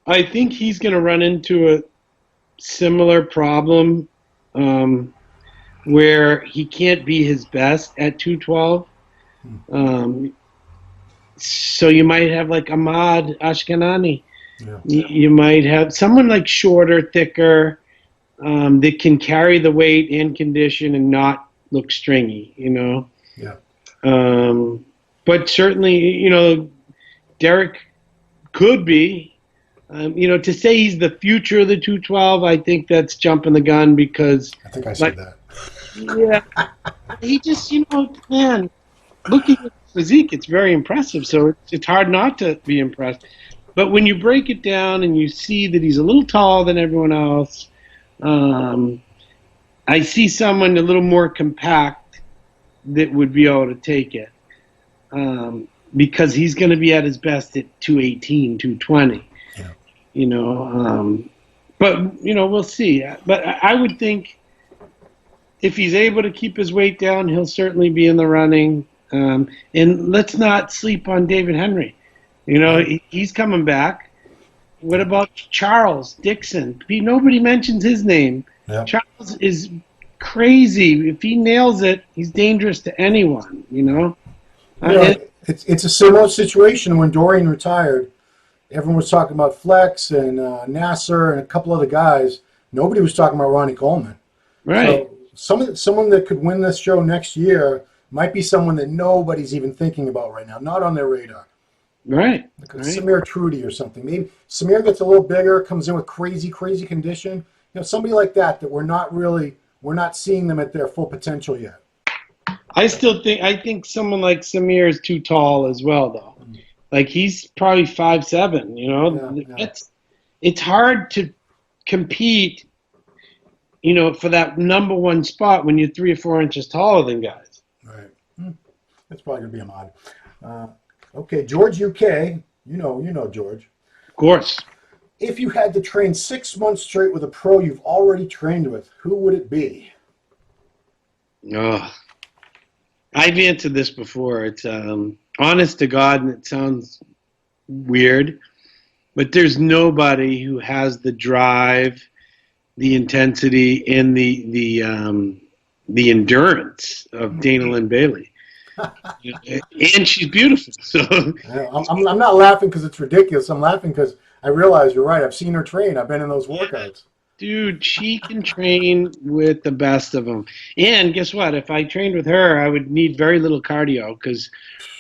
I think he's going to run into a similar problem where he can't be his best at 212. So you might have like Ahmad Ashkenani. You might have someone like shorter, thicker, that can carry the weight and condition and not look stringy, But certainly, Derek could be. To say he's the future of the 212, I think that's jumping the gun because I think I said that. Yeah, he just, man, looking at his physique, it's very impressive. So it's hard not to be impressed. But when you break it down and you see that he's a little taller than everyone else, I see someone a little more compact that would be able to take it. Because he's going to be at his best at 218, 220. But we'll see. But I would think if he's able to keep his weight down, he'll certainly be in the running. And let's not sleep on David Henry. He's coming back. What about Charles Dixon? Nobody mentions his name. Yeah. Charles is crazy. If he nails it, he's dangerous to anyone. It's a similar situation when Dorian retired. Everyone was talking about Flex and Nasser and a couple other guys. Nobody was talking about Ronnie Coleman. Right. So someone that could win this show next year might be someone that nobody's even thinking about right now, not on their radar. Right. Like Samir Trudy or something. Maybe Samir gets a little bigger, comes in with crazy condition. Somebody like that we're not seeing them at their full potential yet. I think someone like Samir is too tall as well, though. Like he's probably 5'7", It's hard to compete, for that number one spot when you're 3 or 4 inches taller than guys. Right. That's probably going to be a mod. Okay, George UK, you know George. Of course. If you had to train 6 months straight with a pro you've already trained with, who would it be? I've answered this before. It's honest to God, and it sounds weird, but there's nobody who has the drive, the intensity, and the endurance of Dana Lynn Bailey. And she's beautiful. So I'm not laughing because it's ridiculous. I'm laughing because I realize you're right. I've seen her train. I've been in those workouts. Dude, she can train with the best of them. And guess what? If I trained with her, I would need very little cardio because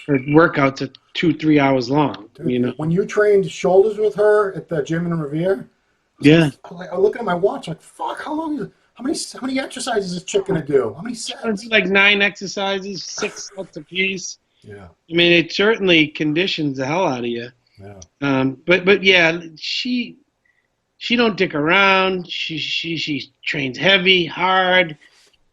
her workouts are 2-3 hours long. Dude, when you trained shoulders with her at the gym in Revere, yeah, I'm looking at my watch like, fuck, how long is it? How many exercises is this chick gonna do? How many sets? Like 9 exercises, 6 sets apiece. Yeah. I mean, it certainly conditions the hell out of you. Yeah. But yeah, she don't dick around. She trains heavy, hard.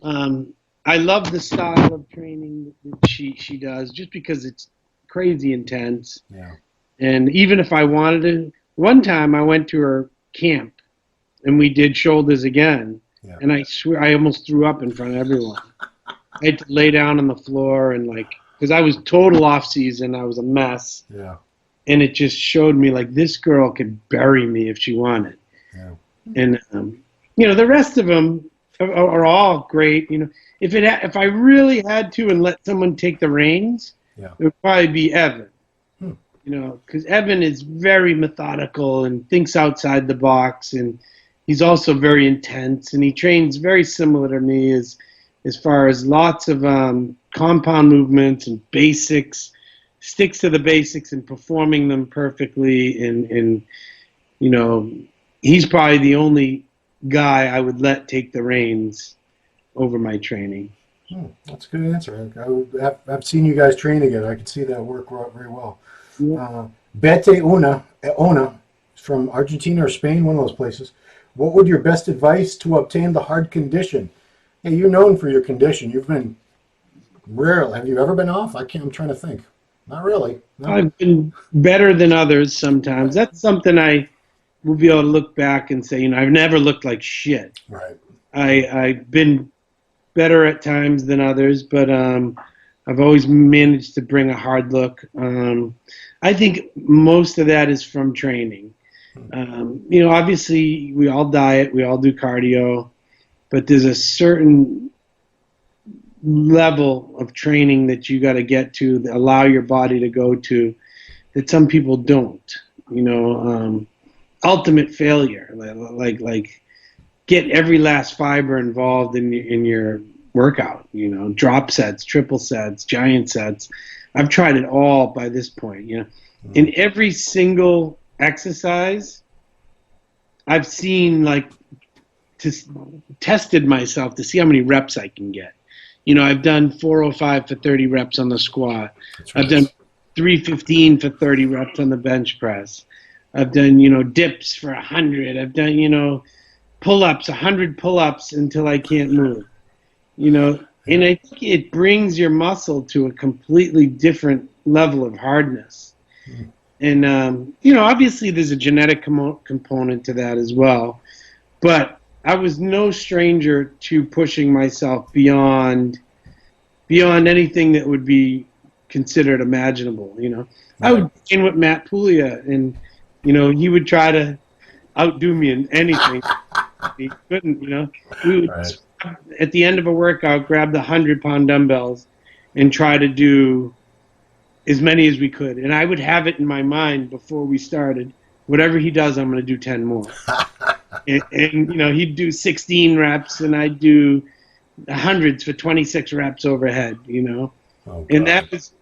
I love the style of training that she does, just because it's crazy intense. Yeah. And even if I wanted to, one time I went to her camp and we did shoulders again. Yeah. And I swear I almost threw up in front of everyone. I had to lay down on the floor and because I was total off season, I was a mess. Yeah. And it just showed me this girl could bury me if she wanted. Yeah. And the rest of them are all great. If I really had to and let someone take the reins, Yeah. it would probably be Evan. Because Evan is very methodical and thinks outside the box, and he's also very intense, and he trains very similar to me as far as lots of compound movements and basics, sticks to the basics and performing them perfectly, and he's probably the only guy I would let take the reins over my training. That's a good answer. I've seen you guys train together. I can see that work very well. Yeah. Bete Ona from Argentina or Spain, one of those places. What would your best advice to obtain the hard condition? Hey, you're known for your condition. You've been rarely. Have you ever been off? I'm trying to think. Not really. No. I've been better than others sometimes. That's something I will be able to look back and say, I've never looked like shit. Right. I've been better at times than others, but I've always managed to bring a hard look. I think most of that is from training. Obviously we all diet, we all do cardio, but there's a certain level of training that you got to get to that allow your body to go to that some people don't. Ultimate failure, like get every last fiber involved in your workout. Drop sets, triple sets, giant sets. I've tried it all by this point. In every single exercise, I've seen tested myself to see how many reps I can get. I've done 405 for 30 reps on the squat. I've done 315 for 30 reps on the bench press. I've done, dips for 100. I've done, pull-ups, 100 pull-ups until I can't move. And I think it brings your muscle to a completely different level of hardness. And, obviously there's a genetic component to that as well. But I was no stranger to pushing myself beyond anything that would be considered imaginable. I would train with Matt Puglia, and he would try to outdo me in anything. He couldn't. We would at the end of a workout grab the 100-pound dumbbells and try to do as many as we could, and I would have it in my mind before we started. Whatever he does, I'm going to do 10 more. And he'd do 16 reps, and I'd do hundreds for 26 reps overhead. And that was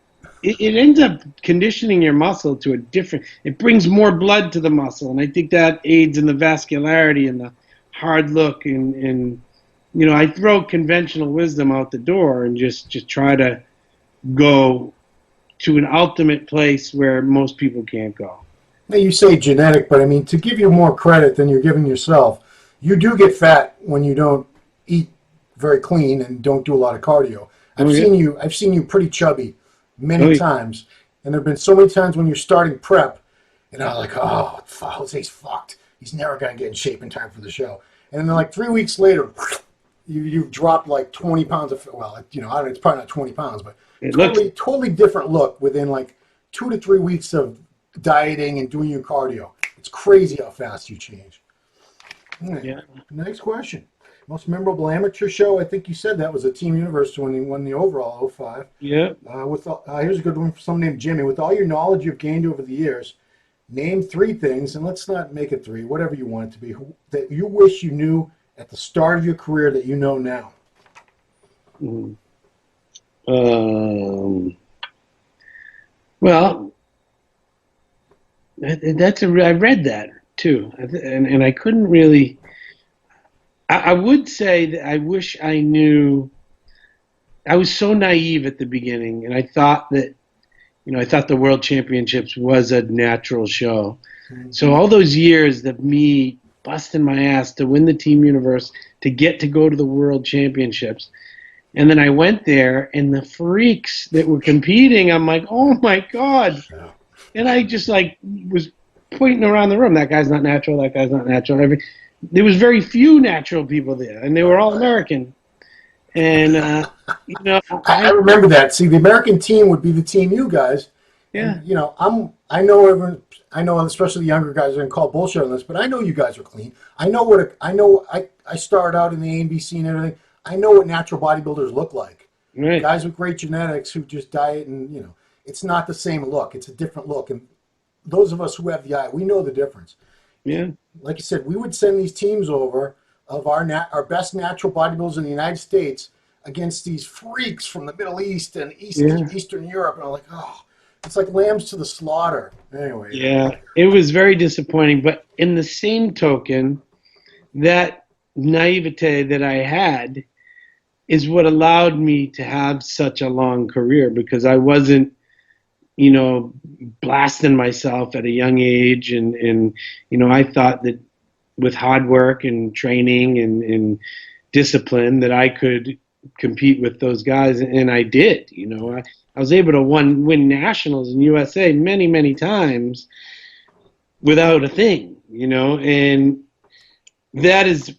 it ends up conditioning your muscle to a different. It brings more blood to the muscle, and I think that aids in the vascularity and the hard look. And I throw conventional wisdom out the door and just try to go to an ultimate place where most people can't go. Now you say genetic, but I mean, to give you more credit than you're giving yourself, you do get fat when you don't eat very clean and don't do a lot of cardio. I've seen you pretty chubby many times, and there have been so many times when you're starting prep, and I'm like, oh, Jose's fucked. He's never gonna get in shape in time for the show. And then 3 weeks later, you've dropped 20 pounds of. Well, I don't know, it's probably not 20 pounds, but totally different look within 2 to 3 weeks of dieting and doing your cardio. It's crazy how fast you change. Right. Yeah. Next question. Most memorable amateur show? I think you said that was a Team Universe when he won the overall 05. Yeah. Here's a good one from someone named Jimmy. With all your knowledge you've gained over the years, name 3 things, and let's not make it 3, whatever you want it to be, that you wish you knew at the start of your career that you know now. Well, I read that too, and I couldn't really. I would say that I wish I knew. I was so naive at the beginning, and I thought that, I thought the World Championships was a natural show. So all those years of me busting my ass to win the Team Universe, to get to go to the World Championships, and then I went there, and the freaks that were competing, I'm like, oh my God. And I just was pointing around the room. That guy's not natural. That guy's not natural. There was very few natural people there, and they were all American. And I remember that. See, the American team would be the team you guys. Yeah. And, I know everyone. I know, especially the younger guys are going to call bullshit on this, but I know you guys are clean. I know I started out in the A and B scene and everything. I know what natural bodybuilders look like. Right. Guys with great genetics who just diet and, it's not the same look. It's a different look. And those of us who have the eye, we know the difference. Yeah. Like you said, we would send these teams over of our best natural bodybuilders in the United States against these freaks from the Middle East and Eastern Europe. And I'm like, oh, it's like lambs to the slaughter. Anyway. Yeah, it was very disappointing. But in the same token, that naivete that I had is what allowed me to have such a long career, because I wasn't, blasting myself at a young age. And I thought that with hard work and training and discipline that I could compete with those guys. And I did, I was able to win nationals in USA many, many times without a thing, and that is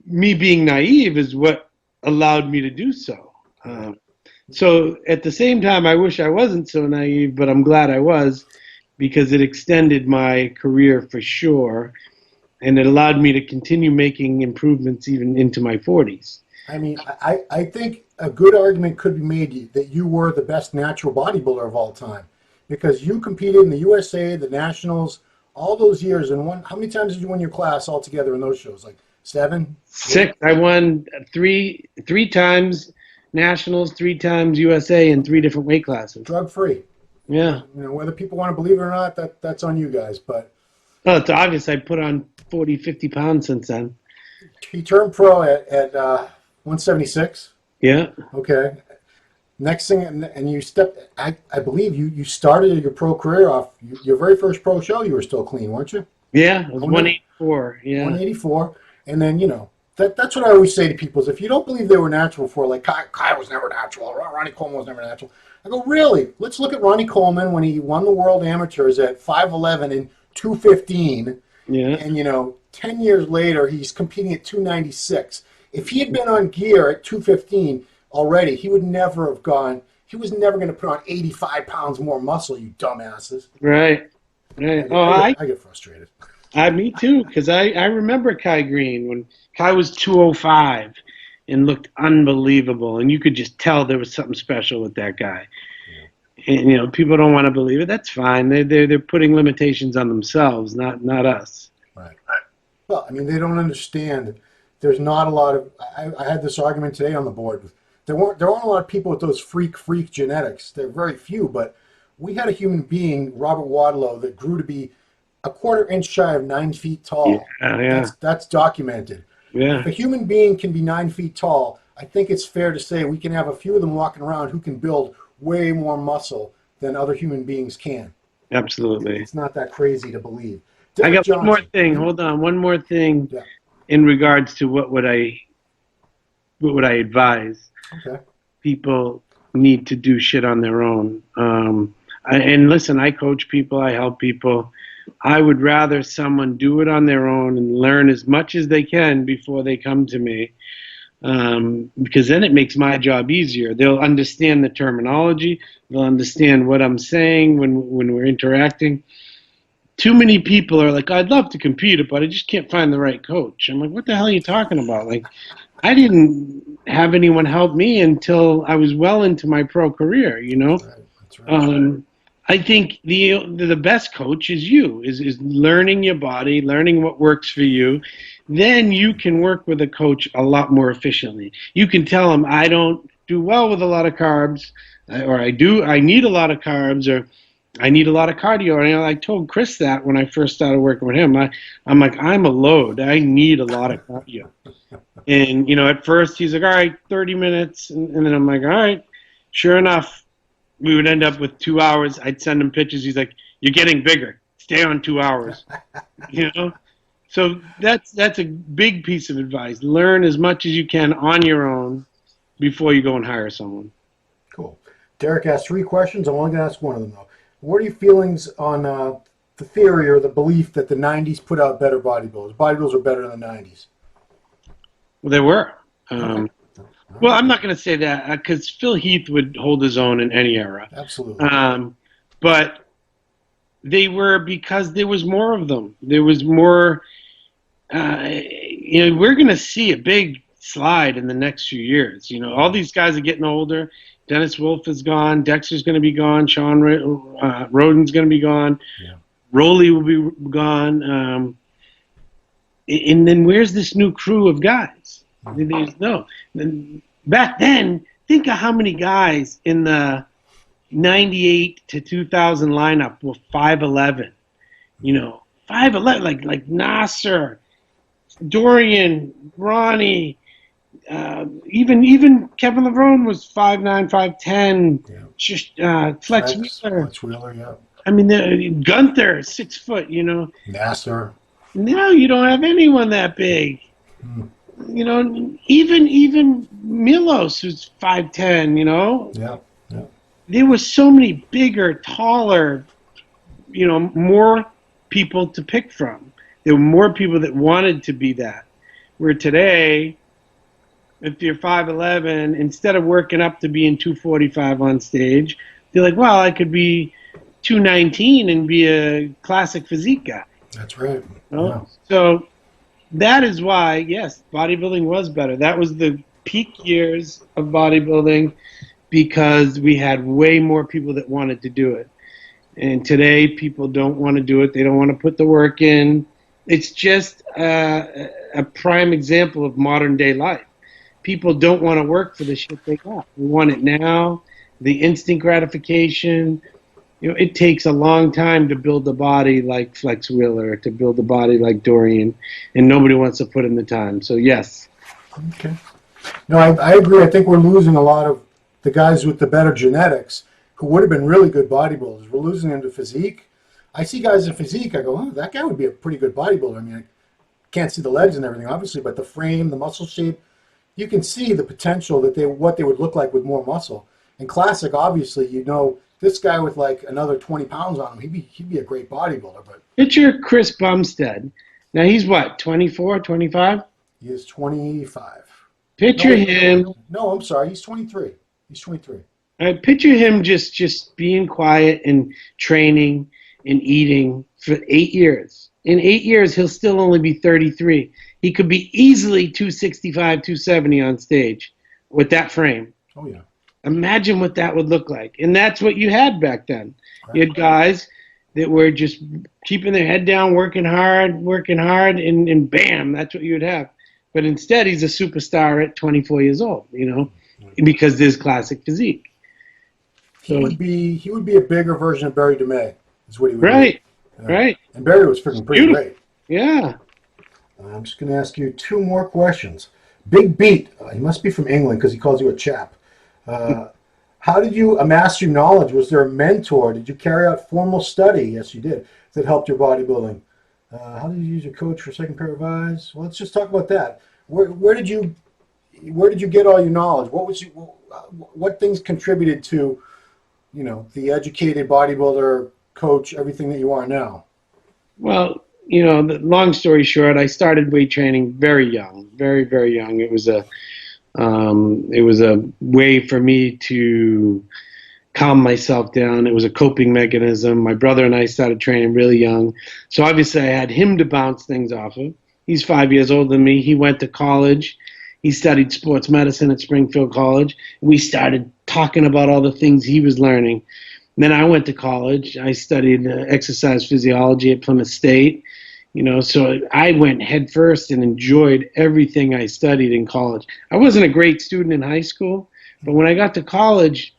me being naive is what allowed me to do so. So at the same time, I wish I wasn't so naive, but I'm glad I was, because it extended my career for sure, and it allowed me to continue making improvements even into my 40s. I mean, I think a good argument could be made that you were the best natural bodybuilder of all time, because you competed in the USA, the Nationals, all those years. And how many times did you win your class altogether in those shows? Like 7? 6. I won three times Nationals, 3 times USA, in 3 different weight classes. Drug-free. Yeah. Whether people want to believe it or not, that's on you guys. But it's obvious I put on 40, 50 pounds since then. He turned pro at 176. Yeah. Okay. Next thing, and you stepped. I believe you started your pro career off. Your very first pro show, you were still clean, weren't you? Yeah, it was 184. Yeah. 184, and then that's what I always say to people is, if you don't believe they were natural before, like Kai was never natural, Ronnie Coleman was never natural. I go, really? Let's look at Ronnie Coleman when he won the World Amateurs at 5'11" and 215. Yeah. And 10 years later, he's competing at 296. If he had been on gear at 215 already, he would never have gone. He was never going to put on 85 pounds more muscle, you dumbasses. Right. I get frustrated. Me too, because I remember Kai Green when Kai was 205 and looked unbelievable, and you could just tell there was something special with that guy. Yeah. And people don't want to believe it. That's fine. They're putting limitations on themselves, not us. Right. Well, I mean, they don't understand. There's not a lot of. I had this argument today on the board. There aren't a lot of people with those freak genetics. They're very few, but we had a human being, Robert Wadlow, that grew to be a quarter inch shy of 9 feet tall. Yeah. That's documented. Yeah. If a human being can be 9 feet tall, I think it's fair to say we can have a few of them walking around who can build way more muscle than other human beings can. Absolutely. It's not that crazy to believe. I got one more thing. Hold on. One more thing in regards to what would I advise. Okay. People need to do shit on their own. And listen, I coach people. I help people. I would rather someone do it on their own and learn as much as they can before they come to me, because then it makes my job easier. They'll understand the terminology. They'll understand what I'm saying when we're interacting. Too many people are like, I'd love to compete, but I just can't find the right coach. I'm like, what the hell are you talking about? Like, I didn't have anyone help me until I was well into my pro career, That's right. I think the best coach is you, is learning your body, learning what works for you. Then you can work with a coach a lot more efficiently. You can tell them, I don't do well with a lot of carbs, or I need a lot of carbs, or I need a lot of cardio. And I told Chris that when I first started working with him. I'm like, I'm a load. I need a lot of cardio. And, at first he's like, all right, 30 minutes. And then I'm like, all right. Sure enough, we would end up with 2 hours. I'd send him pictures. He's like, you're getting bigger. Stay on 2 hours. So that's a big piece of advice. Learn as much as you can on your own before you go and hire someone. Cool. Derek asked 3 questions. I'm only going to ask one of them, though. What are your feelings on the theory or the belief that the 90s put out better bodybuilders? Bodybuilders are better in the 90s. Well, they were. Okay. Well, I'm not going to say that because Phil Heath would hold his own in any era. Absolutely. But they were because there was more of them. There was more. We're going to see a big slide in the next few years. All these guys are getting older. Dennis Wolf is gone. Dexter's going to be gone. Sean Roden's going to be gone. Yeah. Rowley will be gone. And then where's this new crew of guys? There's no. Back then, think of how many guys in the 98 to 2000 lineup were 5'11". 5'11", like Nasser, Dorian, Ronnie, even Kevin Levrone was 5'9", 5'10". Yeah. Flex Wheeler. Flex Wheeler, yeah. I mean, Gunther, 6 foot. Nasser. Now you don't have anyone that big. Even Milos, who's 5'10". Yeah. There were so many bigger, taller, more people to pick from. There were more people that wanted to be that. Where today, if you're 5'11", instead of working up to being 245 on stage, they're like, well, I could be 219 and be a classic physique guy. That's right. Yeah. So that is why, yes, bodybuilding was better. That was the peak years of bodybuilding because we had way more people that wanted to do it. And today, people don't want to do it. They don't want to put the work in. It's just a prime example of modern day life. People don't want to work for the shit they got. They want it now, the instant gratification. It takes a long time to build a body like Flex Wheeler, to build a body like Dorian, and nobody wants to put in the time. So, yes. Okay. No, I agree. I think we're losing a lot of the guys with the better genetics who would have been really good bodybuilders. We're losing them to physique. I see guys in physique, I go, oh, that guy would be a pretty good bodybuilder. I mean, I can't see the legs and everything, obviously, but the frame, the muscle shape, you can see the potential that what they would look like with more muscle. And classic, obviously, this guy with like another 20 pounds on him, he'd be a great bodybuilder. But picture Chris Bumstead. Now he's what, 24, 25? He is 25. Picture him. No, I'm sorry. He's 23. He's 23. Picture him just being quiet and training and eating for 8 years. In 8 years, he'll still only be 33. He could be easily 265, 270 on stage with that frame. Oh, yeah. Imagine what that would look like. And that's what you had back then. Right. You had guys that were just keeping their head down, working hard, and bam, that's what you would have. But instead, he's a superstar at 24 years old, because there's classic physique. He would be a bigger version of Barry DeMay, is what he would be. Yeah. Right. And Barry was freaking pretty great. Yeah. I'm just going to ask you 2 more questions. Big Beat, he must be from England because he calls you a chap. How did you amass your knowledge? Was there a mentor? Did you carry out formal study? Yes, you did. That helped your bodybuilding. How did you use your coach for a second pair of eyes? Well, let's just talk about that. Where did you get all your knowledge? What things contributed to, the educated bodybuilder, coach, everything that you are now? Well, the long story short, I started weight training very young, very, very young. It was a way for me to calm myself down. It was a coping mechanism. My brother and I started training really young. So obviously I had him to bounce things off of. He's 5 years older than me. He went to college. He studied sports medicine at Springfield College. We started talking about all the things he was learning. And then I went to college. I studied exercise physiology at Plymouth State. So I went headfirst and enjoyed everything I studied in college. I wasn't a great student in high school, but when I got to college,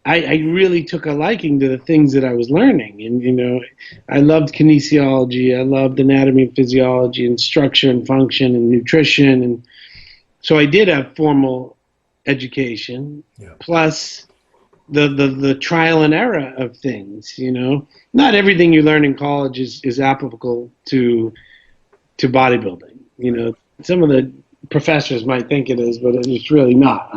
I really took a liking to the things that I was learning. And, you know, I loved kinesiology. I loved anatomy and physiology and structure and function and nutrition. And so I did have formal education, plus the trial and error of things, you know. Not everything you learn in college is applicable to bodybuilding. You know, some of the professors might think it is, but it's really not.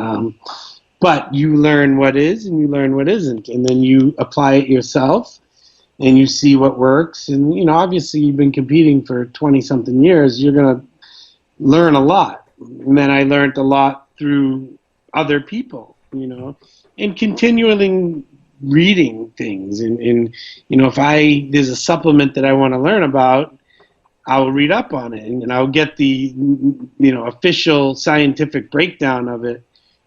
But you learn what is and you learn what isn't, and then you apply it yourself and you see what works. And, you know, obviously you've been competing for 20-something years. You're going to learn a lot. And then I learned a lot through other people, you know, and continually reading things. And you know, if there's a supplement that I want to learn about, I will read up on it and I'll get the, you know, official scientific breakdown of it,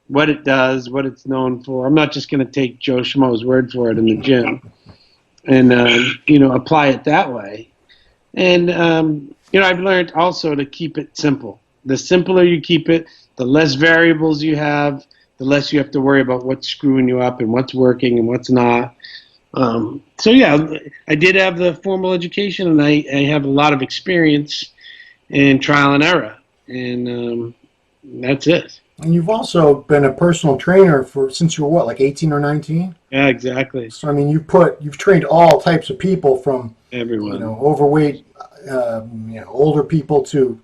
what it does, what it's known for. I'm not just going to take Joe Schmo's word for it in the gym and, you know, apply it that way. And, you know, I've learned also to keep it simple. The simpler you keep it, the less variables you have, the less you have to worry about what's screwing you up and what's working and what's not. So, yeah, I did have the formal education, and I have a lot of experience in trial and error. And that's it. And you've also been a personal trainer since you were what, like 18 or 19? Yeah, exactly. So I mean, you've trained all types of people from Everyone, you know, overweight, you know, older people to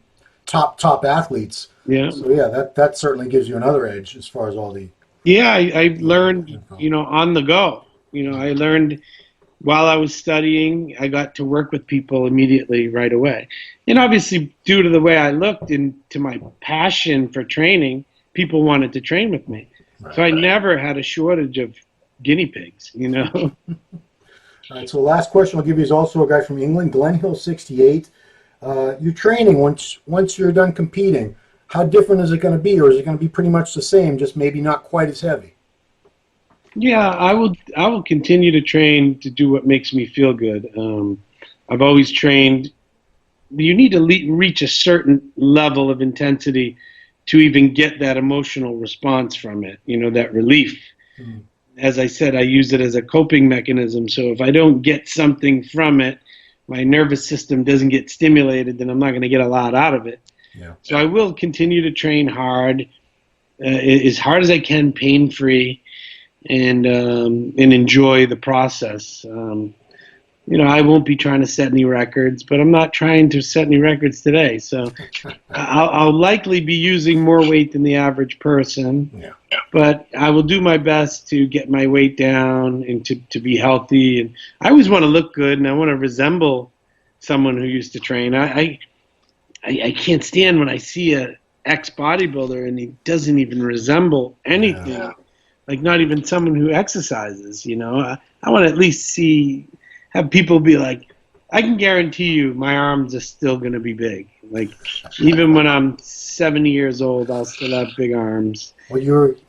top athletes. Yeah. So yeah, that certainly gives you another edge as far as all the. Yeah, I learned, you know, on the go. You know, I learned while I was studying. I got to work with people immediately right away. And obviously, due to the way I looked and to my passion for training, people wanted to train with me. Right. So I never had a shortage of guinea pigs, you know. All right, so the last question I'll give you is also a guy from England, Glen Hill 68. Your training, once you're done competing, how different is it going to be, or is it going to be pretty much the same, just maybe not quite as heavy? Yeah, I will continue to train to do what makes me feel good. I've always trained. You need to reach a certain level of intensity to even get that emotional response from it, you know, that relief. Mm. As I said, I use it as a coping mechanism. So if I don't get something from it, my nervous system doesn't get stimulated, then I'm not going to get a lot out of it. Yeah. So I will continue to train hard, as hard as I can, pain-free, and enjoy the process. You know, I won't be trying to set any records, but I'm not trying to set any records today. So I'll likely be using more weight than the average person. Yeah. But I will do my best to get my weight down and to be healthy. And I always want to look good, and I want to resemble someone who used to train. I can't stand when I see a ex-bodybuilder and he doesn't even resemble anything. Yeah. Like not even someone who exercises, you know. I want to at least have people be like, I can guarantee you my arms are still going to be big. Like, even when I'm 70 years old, I'll still have big arms. Well,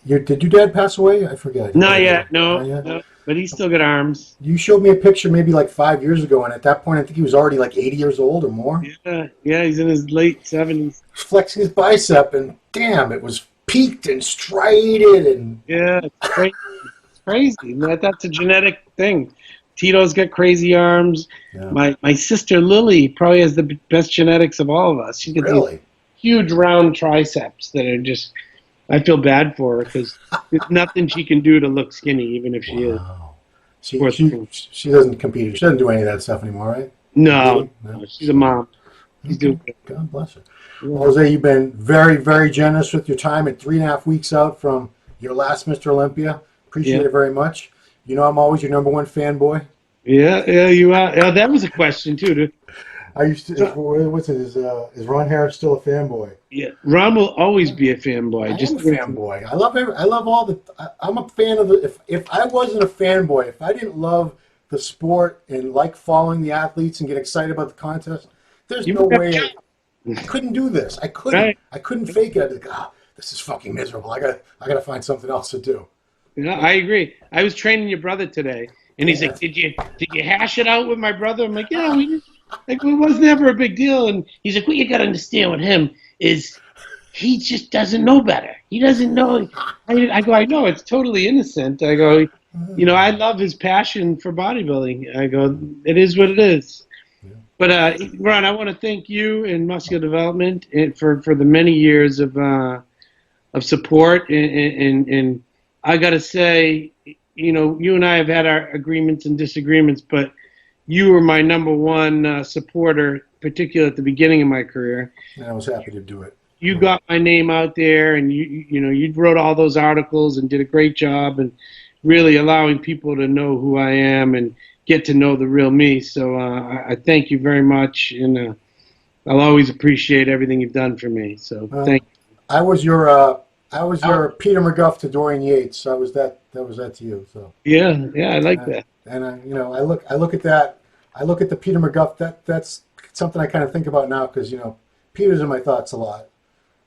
did your dad pass away? I forget. Not yet, no, but he's still got arms. You showed me a picture maybe like 5 years ago, and at that point I think he was already like 80 years old or more. Yeah, he's in his late 70s. Flexing his bicep, and damn, it was peaked and striated. And yeah, it's crazy. It's crazy. That's a genetic thing. Tito's got crazy arms. Yeah. My sister Lily probably has the best genetics of all of us. She's got these huge round triceps that are just, I feel bad for her because there's nothing she can do to look skinny, even if she is. She doesn't compete. She doesn't do any of that stuff anymore, right? No. She's a mom. She's doing good. God bless her. Yeah. Well, Jose, you've been very, very generous with your time at 3.5 weeks out from your last Mr. Olympia. Appreciate it very much. You know I'm always your number one fanboy. Yeah, you are. Yeah, that was a question too. I used to. What's it? Is Ron Harris still a fanboy? Yeah, Ron will always be a fanboy. I'm a fanboy. I love all the. I'm a fan of the. If I wasn't a fanboy, if I didn't love the sport and like following the athletes and get excited about the contest, there's no way I couldn't do this. I couldn't. Right. I couldn't fake it. I'd be like, this is fucking miserable. I gotta find something else to do. Yeah, I agree. I was training your brother today, and he's like, "Did you hash it out with my brother?" I'm like, "Yeah, it was never a big deal." And he's like, "What you got to understand with him is he just doesn't know better. He doesn't know." I go, "I know it's totally innocent." I go, you know, I love his passion for bodybuilding. I go, it is what it is. Yeah. But Ron, I want to thank you and Muscular Development for the many years of support. And I got to say, you know, you and I have had our agreements and disagreements, but you were my number one supporter, particularly at the beginning of my career. And I was happy to do it. You got my name out there, and you wrote all those articles and did a great job, and really allowing people to know who I am and get to know the real me. So I thank you very much, and I'll always appreciate everything you've done for me. So thank you. I was your Peter McGuff to Dorian Yates. I was that to you. So Yeah, I like that. And I look at that. I look at the Peter McGuff. That's something I kind of think about now because Peter's in my thoughts a lot.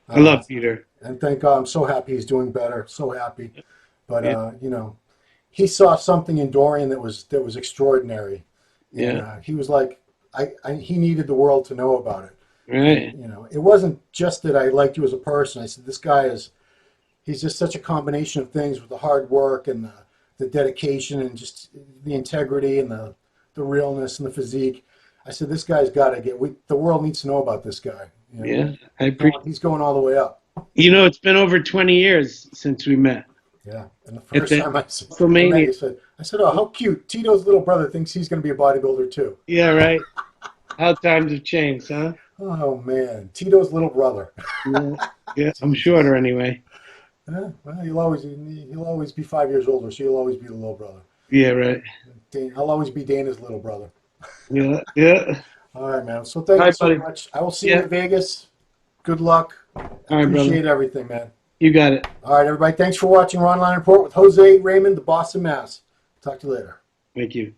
I love Peter. And thank God, I'm so happy he's doing better. So happy. But he saw something in Dorian that was extraordinary. And, he was like, he needed the world to know about it. Right. And, it wasn't just that I liked you as a person. I said, this guy he's just such a combination of things with the hard work and the dedication and just the integrity and the realness and the physique. I said, this guy's got to the world needs to know about this guy. Yeah, I appreciate. He's going all the way up. It's been over 20 years since we met. Yeah, and the first time I said, oh, how cute. Tito's little brother thinks he's going to be a bodybuilder too. Yeah, right. How times have changed, huh? Oh, man. Tito's little brother. Yeah, I'm shorter anyway. Yeah, well, he'll always be 5 years older, so you'll always be the little brother. Yeah, right. I'll always be Dana's little brother. Yeah. All right, man. So thank you so much. I will see you in Vegas. Good luck. Appreciate everything, man. You got it. All right, everybody. Thanks for watching Ronline Report with Jose, Raymond, the Boston Mass. Talk to you later. Thank you.